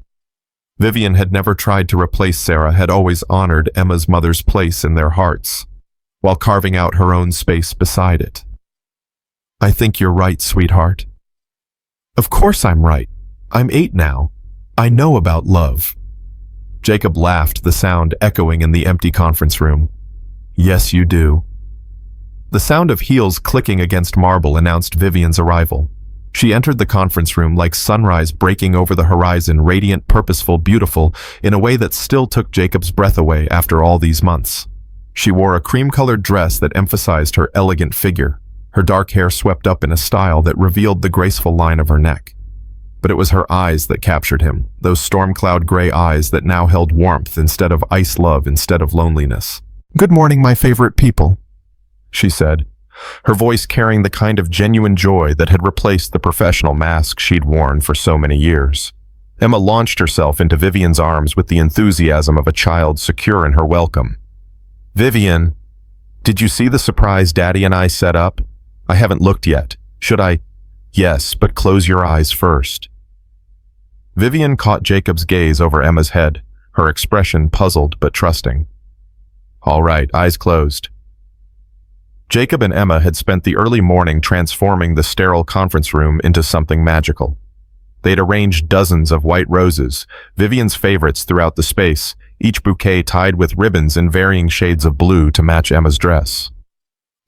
Vivian had never tried to replace Sarah, had always honored Emma's mother's place in their hearts, while carving out her own space beside it. "I think you're right, sweetheart." "Of course I'm right. I'm 8 now. I know about love." Jacob laughed, the sound echoing in the empty conference room. "Yes, you do." The sound of heels clicking against marble announced Vivian's arrival. She entered the conference room like sunrise breaking over the horizon, radiant, purposeful, beautiful, in a way that still took Jacob's breath away after all these months. She wore a cream-colored dress that emphasized her elegant figure, her dark hair swept up in a style that revealed the graceful line of her neck. But it was her eyes that captured him, those storm cloud gray eyes that now held warmth instead of ice, love instead of loneliness. "Good morning, my favorite people," she said, her voice carrying the kind of genuine joy that had replaced the professional mask she'd worn for so many years. Emma launched herself into Vivian's arms with the enthusiasm of a child secure in her welcome. "Vivian, did you see the surprise Daddy and I set up? I haven't looked yet. Should I?" "Yes, but close your eyes first." Vivian caught Jacob's gaze over Emma's head, her expression puzzled but trusting. "All right, eyes closed." Jacob and Emma had spent the early morning transforming the sterile conference room into something magical. They'd arranged dozens of white roses, Vivian's favorites, throughout the space, each bouquet tied with ribbons in varying shades of blue to match Emma's dress.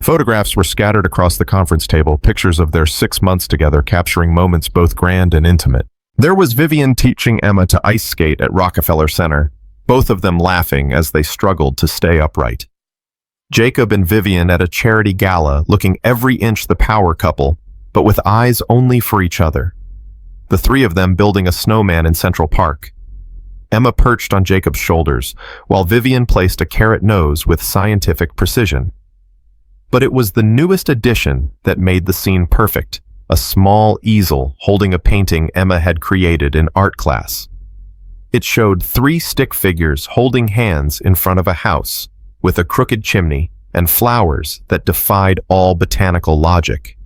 Photographs were scattered across the conference table, pictures of their 6 months together capturing moments both grand and intimate. There was Vivian teaching Emma to ice skate at Rockefeller Center, both of them laughing as they struggled to stay upright. Jacob and Vivian at a charity gala, looking every inch the power couple, but with eyes only for each other. The three of them building a snowman in Central Park. Emma perched on Jacob's shoulders, while Vivian placed a carrot nose with scientific precision. But it was the newest addition that made the scene perfect, a small easel holding a painting Emma had created in art class. It showed 3 stick figures holding hands in front of a house, with a crooked chimney and flowers that defied all botanical logic.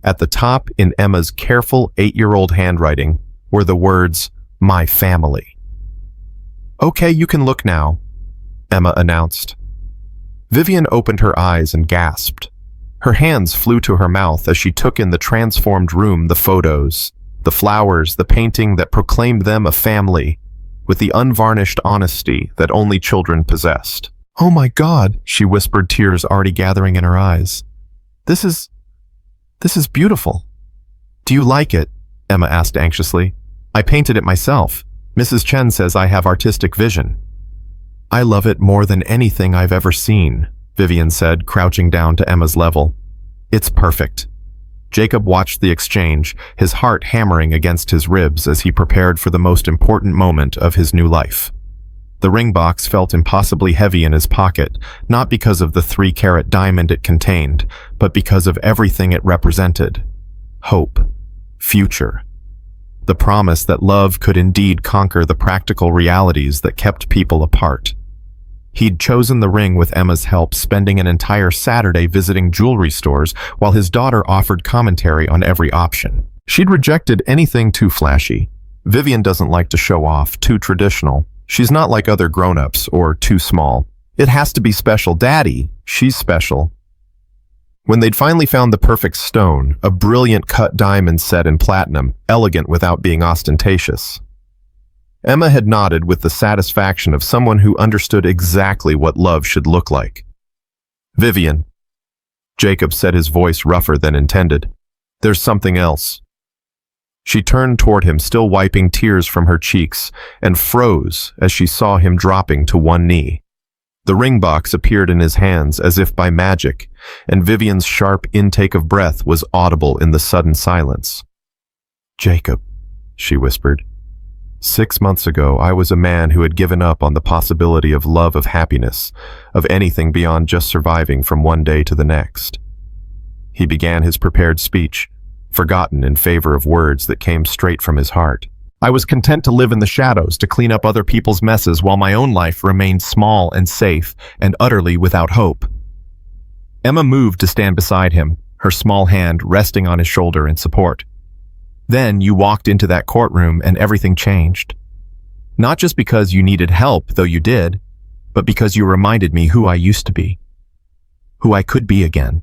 At the top, in Emma's careful 8-year-old handwriting, were the words, "My family." "Okay, you can look now," Emma announced. Vivian opened her eyes and gasped. Her hands flew to her mouth as she took in the transformed room, the photos, the flowers, the painting that proclaimed them a family, with the unvarnished honesty that only children possessed. "Oh my God," she whispered, tears already gathering in her eyes. This is beautiful." "Do you like it?" Emma asked anxiously. "I painted it myself. Mrs. Chen says I have artistic vision." "I love it more than anything I've ever seen," Vivian said, crouching down to Emma's level. "It's perfect." Jacob watched the exchange, his heart hammering against his ribs as he prepared for the most important moment of his new life. The ring box felt impossibly heavy in his pocket, not because of the 3-carat diamond it contained, but because of everything it represented. Hope. Future. The promise that love could indeed conquer the practical realities that kept people apart. He'd chosen the ring with Emma's help, spending an entire Saturday visiting jewelry stores while his daughter offered commentary on every option. She'd rejected anything too flashy. Vivian doesn't like to show off, too traditional. She's not like other grown-ups, or too small. It has to be special. Daddy, she's special. When they'd finally found the perfect stone, a brilliant cut diamond set in platinum, elegant without being ostentatious, Emma had nodded with the satisfaction of someone who understood exactly what love should look like. "Vivian," Jacob said, his voice rougher than intended, "there's something else." She turned toward him, still wiping tears from her cheeks, and froze as she saw him dropping to one knee. The ring box appeared in his hands as if by magic, and Vivian's sharp intake of breath was audible in the sudden silence. "Jacob," she whispered. "6 months ago, I was a man who had given up on the possibility of love, of happiness, of anything beyond just surviving from one day to the next." He began his prepared speech, forgotten in favor of words that came straight from his heart. "I was content to live in the shadows, to clean up other people's messes while my own life remained small and safe and utterly without hope." Emma moved to stand beside him, her small hand resting on his shoulder in support. "Then you walked into that courtroom and everything changed. Not just because you needed help, though you did, but because you reminded me who I used to be, who I could be again.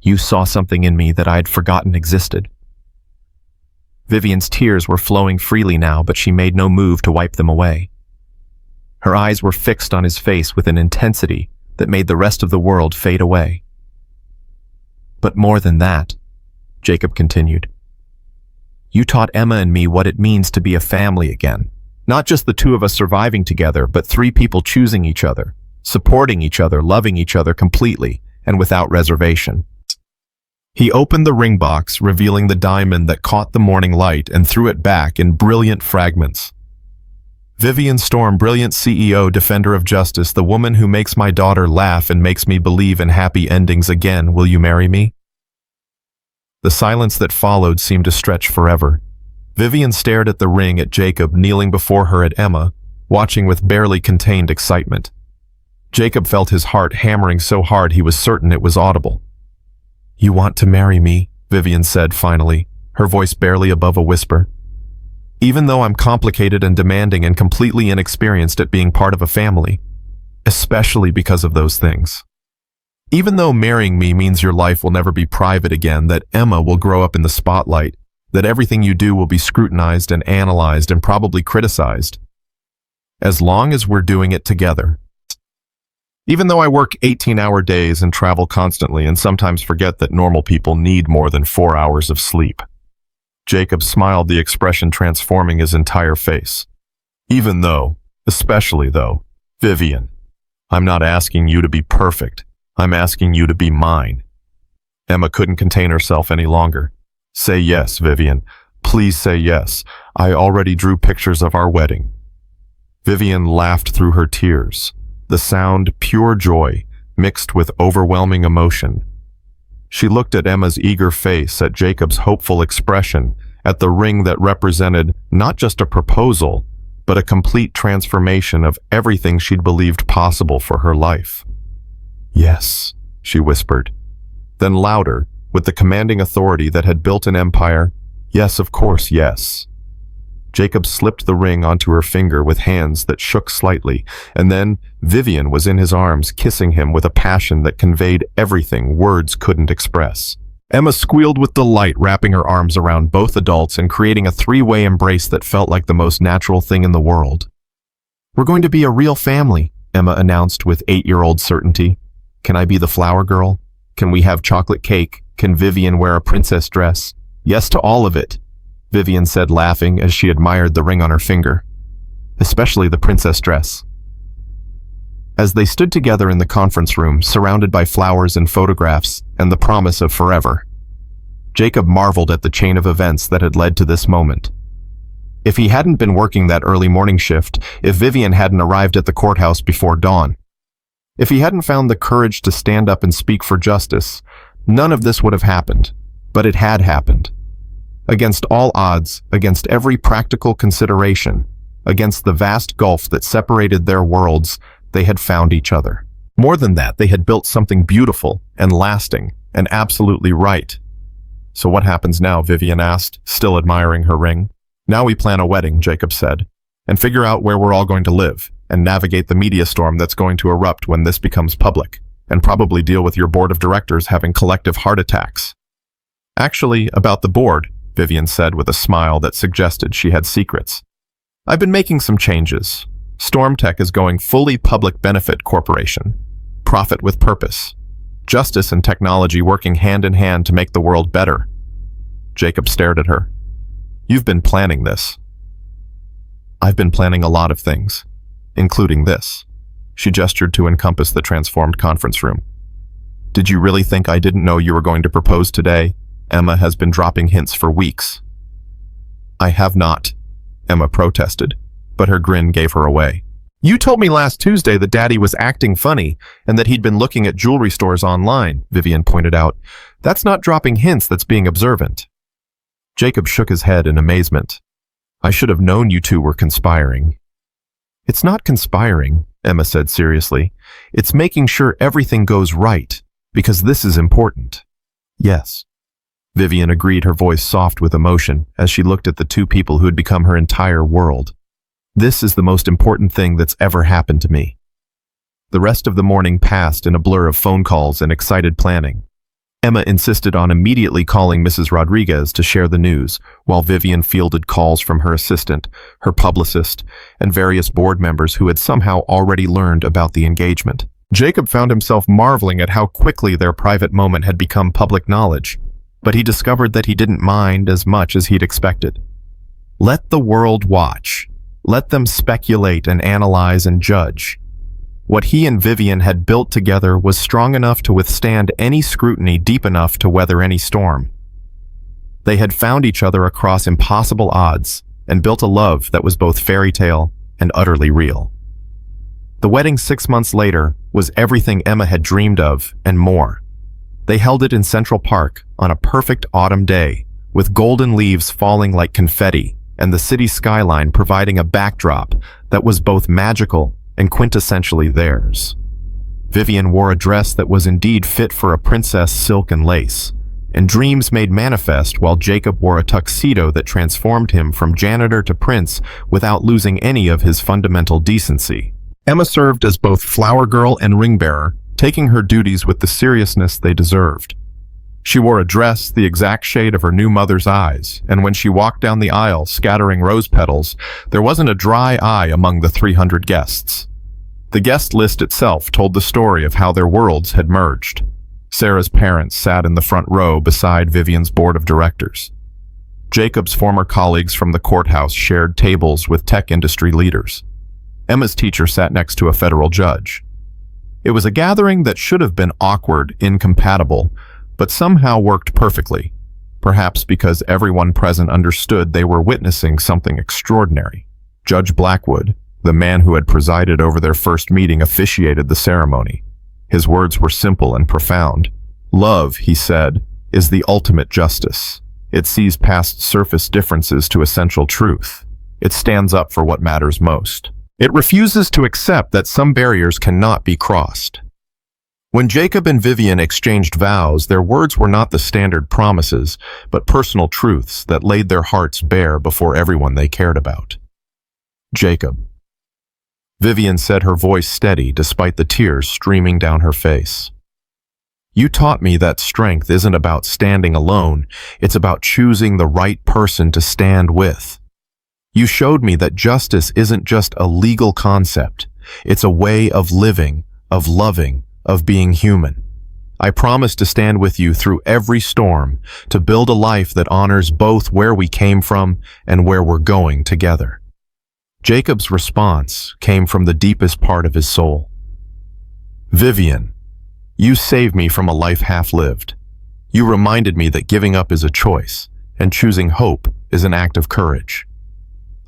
You saw something in me that I had forgotten existed." Vivian's tears were flowing freely now, but she made no move to wipe them away. Her eyes were fixed on his face with an intensity that made the rest of the world fade away. "But more than that," Jacob continued, "you taught Emma and me what it means to be a family again. Not just the 2 of us surviving together, but 3 people choosing each other, supporting each other, loving each other completely and without reservation." He opened the ring box, revealing the diamond that caught the morning light, and threw it back in brilliant fragments. "Vivian Storm, brilliant CEO, defender of justice, the woman who makes my daughter laugh and makes me believe in happy endings again, will you marry me?" The silence that followed seemed to stretch forever. Vivian stared at the ring, at Jacob, kneeling before her, at Emma, watching with barely contained excitement. Jacob felt his heart hammering so hard he was certain it was audible. "You want to marry me," Vivian said finally, her voice barely above a whisper. "Even though I'm complicated and demanding and completely inexperienced at being part of a family, especially because of those things. Even though marrying me means your life will never be private again, that Emma will grow up in the spotlight, that everything you do will be scrutinized and analyzed and probably criticized. As long as we're doing it together." Even though I work 18-hour days and travel constantly and sometimes forget that normal people need more than 4 hours of sleep. Jacob smiled, the expression transforming his entire face. Even though, especially though, Vivian, I'm not asking you to be perfect. I'm asking you to be mine. Emma couldn't contain herself any longer. Say yes, Vivian. Please say yes. I already drew pictures of our wedding. Vivian laughed through her tears, the sound pure joy mixed with overwhelming emotion. She looked at Emma's eager face, at Jacob's hopeful expression, at the ring that represented not just a proposal, but a complete transformation of everything she'd believed possible for her life. Yes, she whispered. Then louder, with the commanding authority that had built an empire, yes, of course, yes. Jacob slipped the ring onto her finger with hands that shook slightly, and then Vivian was in his arms, kissing him with a passion that conveyed everything words couldn't express. Emma squealed with delight, wrapping her arms around both adults and creating a three-way embrace that felt like the most natural thing in the world. We're going to be a real family, Emma announced with 8-year-old certainty. Can I be the flower girl? Can we have chocolate cake? Can Vivian wear a princess dress? Yes to all of it, Vivian said, laughing as she admired the ring on her finger. Especially the princess dress. As they stood together in the conference room, surrounded by flowers and photographs and the promise of forever, Jacob marveled at the chain of events that had led to this moment. If he hadn't been working that early morning shift, if Vivian hadn't arrived at the courthouse before dawn, if he hadn't found the courage to stand up and speak for justice, none of this would have happened. But it had happened. Against all odds, against every practical consideration, against the vast gulf that separated their worlds, they had found each other. More than that, they had built something beautiful and lasting and absolutely right. So what happens now? Vivian asked, still admiring her ring. Now we plan a wedding, Jacob said, and figure out where we're all going to live, and navigate the media storm that's going to erupt when this becomes public, and probably deal with your board of directors having collective heart attacks. Actually, about the board, Vivian said with a smile that suggested she had secrets. I've been making some changes. Stormtech is going fully public benefit corporation. Profit with purpose. Justice and technology working hand in hand to make the world better. Jacob stared at her. You've been planning this. I've been planning a lot of things, including this. She gestured to encompass the transformed conference room. Did you really think I didn't know you were going to propose today? Emma has been dropping hints for weeks. I have not, Emma protested, but her grin gave her away. You told me last Tuesday that Daddy was acting funny and that he'd been looking at jewelry stores online, Vivian pointed out. That's not dropping hints, that's being observant. Jacob shook his head in amazement. I should have known you two were conspiring. It's not conspiring, Emma said seriously. It's making sure everything goes right, because this is important. Yes. Vivian agreed, her voice soft with emotion, as she looked at the two people who had become her entire world. This is the most important thing that's ever happened to me. The rest of the morning passed in a blur of phone calls and excited planning. Emma insisted on immediately calling Mrs. Rodriguez to share the news, while Vivian fielded calls from her assistant, her publicist, and various board members who had somehow already learned about the engagement. Jacob found himself marveling at how quickly their private moment had become public knowledge, but he discovered that he didn't mind as much as he'd expected. Let the world watch. Let them speculate and analyze and judge. What he and Vivian had built together was strong enough to withstand any scrutiny, deep enough to weather any storm. They had found each other across impossible odds and built a love that was both fairy tale and utterly real. The wedding 6 months later was everything Emma had dreamed of and more. They held it in Central Park on a perfect autumn day, with golden leaves falling like confetti and the city skyline providing a backdrop that was both magical and quintessentially theirs. Vivian wore a dress that was indeed fit for a princess, silk and lace, and dreams made manifest, while Jacob wore a tuxedo that transformed him from janitor to prince without losing any of his fundamental decency. Emma served as both flower girl and ring bearer, taking her duties with the seriousness they deserved. She wore a dress the exact shade of her new mother's eyes, and when she walked down the aisle scattering rose petals, there wasn't a dry eye among the 300 guests. The guest list itself told the story of how their worlds had merged. Sarah's parents sat in the front row beside Vivian's board of directors. Jacob's former colleagues from the courthouse shared tables with tech industry leaders. Emma's teacher sat next to a federal judge. It was a gathering that should have been awkward, incompatible, but somehow worked perfectly, perhaps because everyone present understood they were witnessing something extraordinary. Judge Blackwood, the man who had presided over their first meeting, officiated the ceremony. His words were simple and profound. "Love," he said, "is the ultimate justice. It sees past surface differences to essential truth. It stands up for what matters most. It refuses to accept that some barriers cannot be crossed." When Jacob and Vivian exchanged vows, their words were not the standard promises, but personal truths that laid their hearts bare before everyone they cared about. "Jacob," Vivian said, her voice steady despite the tears streaming down her face. "You taught me that strength isn't about standing alone, it's about choosing the right person to stand with. You showed me that justice isn't just a legal concept, it's a way of living, of loving, of being human. I promise to stand with you through every storm, to build a life that honors both where we came from and where we're going together." Jacob's response came from the deepest part of his soul. "Vivian, you saved me from a life half-lived. You reminded me that giving up is a choice, and choosing hope is an act of courage.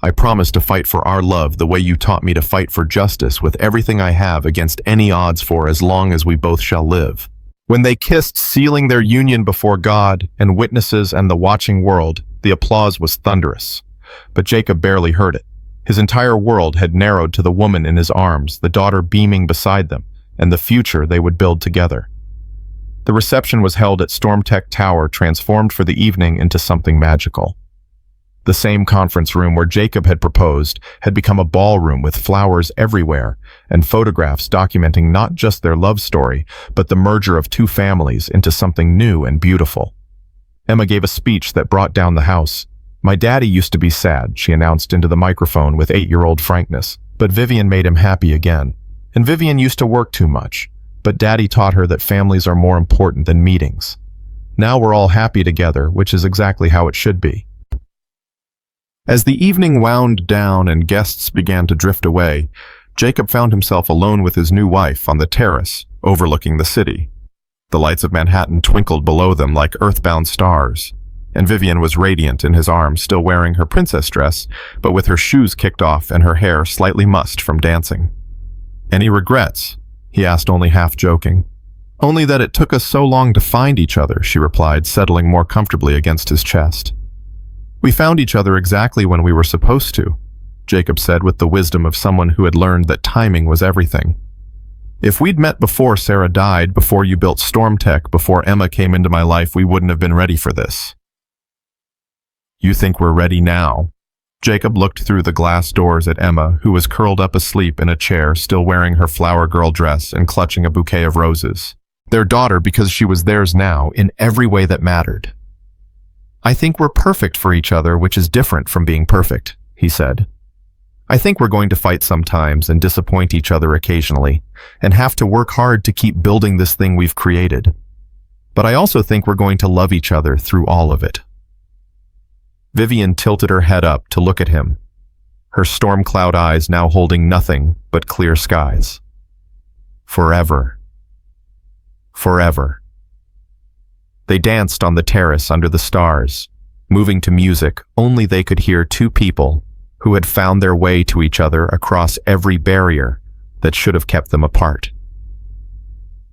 I promise to fight for our love the way you taught me to fight for justice with everything I have against any odds for as long as we both shall live." When they kissed, sealing their union before God and witnesses and the watching world, the applause was thunderous. But Jacob barely heard it. His entire world had narrowed to the woman in his arms, the daughter beaming beside them, and the future they would build together. The reception was held at Stormtech Tower, transformed for the evening into something magical. The same conference room where Jacob had proposed had become a ballroom with flowers everywhere and photographs documenting not just their love story, but the merger of two families into something new and beautiful. Emma gave a speech that brought down the house. "My daddy used to be sad," she announced into the microphone with 8-year-old frankness, "but Vivian made him happy again. And Vivian used to work too much, but Daddy taught her that families are more important than meetings. Now we're all happy together, which is exactly how it should be." As the evening wound down and guests began to drift away, Jacob found himself alone with his new wife on the terrace, overlooking the city. The lights of Manhattan twinkled below them like earthbound stars, and Vivian was radiant in his arms, still wearing her princess dress, but with her shoes kicked off and her hair slightly mussed from dancing. "Any regrets?" he asked, only half joking. "Only that it took us so long to find each other," she replied, settling more comfortably against his chest. "We found each other exactly when we were supposed to," Jacob said with the wisdom of someone who had learned that timing was everything. "If we'd met before Sarah died, before you built Stormtech, before Emma came into my life, we wouldn't have been ready for this." "You think we're ready now?" Jacob looked through the glass doors at Emma, who was curled up asleep in a chair, still wearing her flower girl dress and clutching a bouquet of roses. Their daughter, because she was theirs now, in every way that mattered. "I think we're perfect for each other, which is different from being perfect," he said. "I think we're going to fight sometimes and disappoint each other occasionally, and have to work hard to keep building this thing we've created. But I also think we're going to love each other through all of it." Vivian tilted her head up to look at him, her storm cloud eyes now holding nothing but clear skies. "Forever. Forever." They danced on the terrace under the stars, moving to music only they could hear, two people who had found their way to each other across every barrier that should have kept them apart.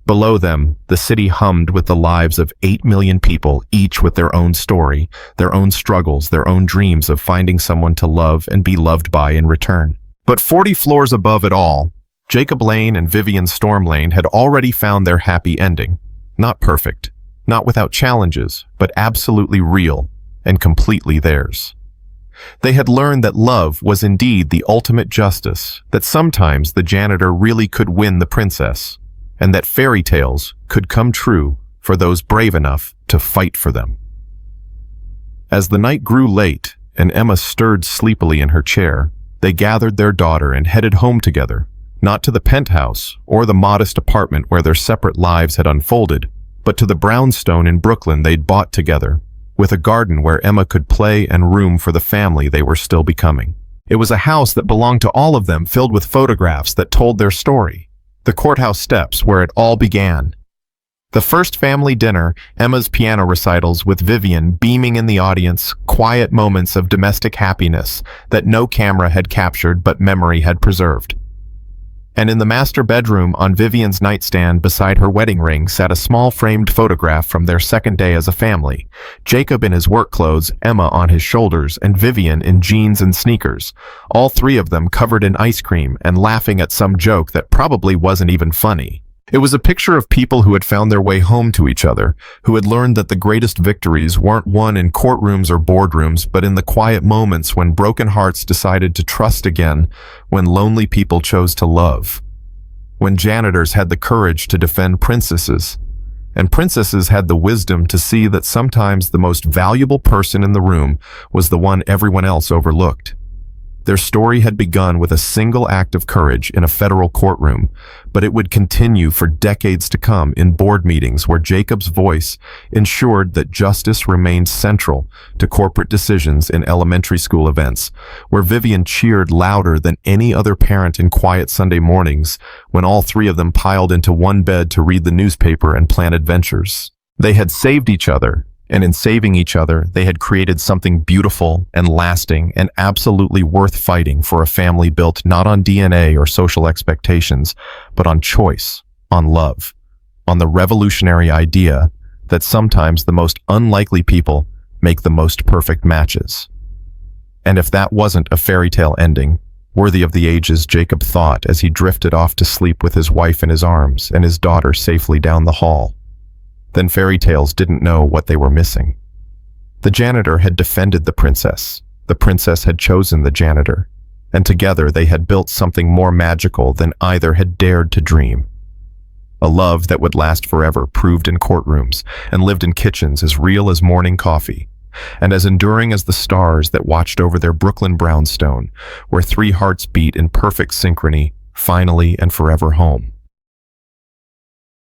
Below them, the city hummed with the lives of 8 million people, each with their own story, their own struggles, their own dreams of finding someone to love and be loved by in return. But 40 floors above it all, Jacob Lane and Vivian Storm Lane had already found their happy ending. Not perfect, not without challenges, but absolutely real and completely theirs. They had learned that love was indeed the ultimate justice, that sometimes the janitor really could win the princess, and that fairy tales could come true for those brave enough to fight for them. As the night grew late and Emma stirred sleepily in her chair, they gathered their daughter and headed home together, not to the penthouse or the modest apartment where their separate lives had unfolded, but to the brownstone in Brooklyn they'd bought together, with a garden where Emma could play and room for the family they were still becoming. It was a house that belonged to all of them, filled with photographs that told their story. The courthouse steps where it all began. The first family dinner, Emma's piano recitals with Vivian beaming in the audience, quiet moments of domestic happiness that no camera had captured but memory had preserved. And in the master bedroom, on Vivian's nightstand beside her wedding ring, sat a small framed photograph from their second day as a family. Jacob in his work clothes, Emma on his shoulders, and Vivian in jeans and sneakers, all three of them covered in ice cream and laughing at some joke that probably wasn't even funny. It was a picture of people who had found their way home to each other, who had learned that the greatest victories weren't won in courtrooms or boardrooms, but in the quiet moments when broken hearts decided to trust again, when lonely people chose to love, when janitors had the courage to defend princesses, and princesses had the wisdom to see that sometimes the most valuable person in the room was the one everyone else overlooked. Their story had begun with a single act of courage in a federal courtroom, but it would continue for decades to come in board meetings where Jacob's voice ensured that justice remained central to corporate decisions in elementary school events, where Vivian cheered louder than any other parent in quiet Sunday mornings when all three of them piled into one bed to read the newspaper and plan adventures. They had saved each other, and in saving each other, they had created something beautiful and lasting and absolutely worth fighting for, a family built not on DNA or social expectations, but on choice, on love, on the revolutionary idea that sometimes the most unlikely people make the most perfect matches. And if that wasn't a fairy tale ending, worthy of the ages, Jacob thought as he drifted off to sleep with his wife in his arms and his daughter safely down the hall, then fairy tales didn't know what they were missing. The janitor had defended the princess had chosen the janitor, and together they had built something more magical than either had dared to dream. A love that would last forever, proved in courtrooms and lived in kitchens as real as morning coffee, and as enduring as the stars that watched over their Brooklyn brownstone, where three hearts beat in perfect synchrony, finally and forever home.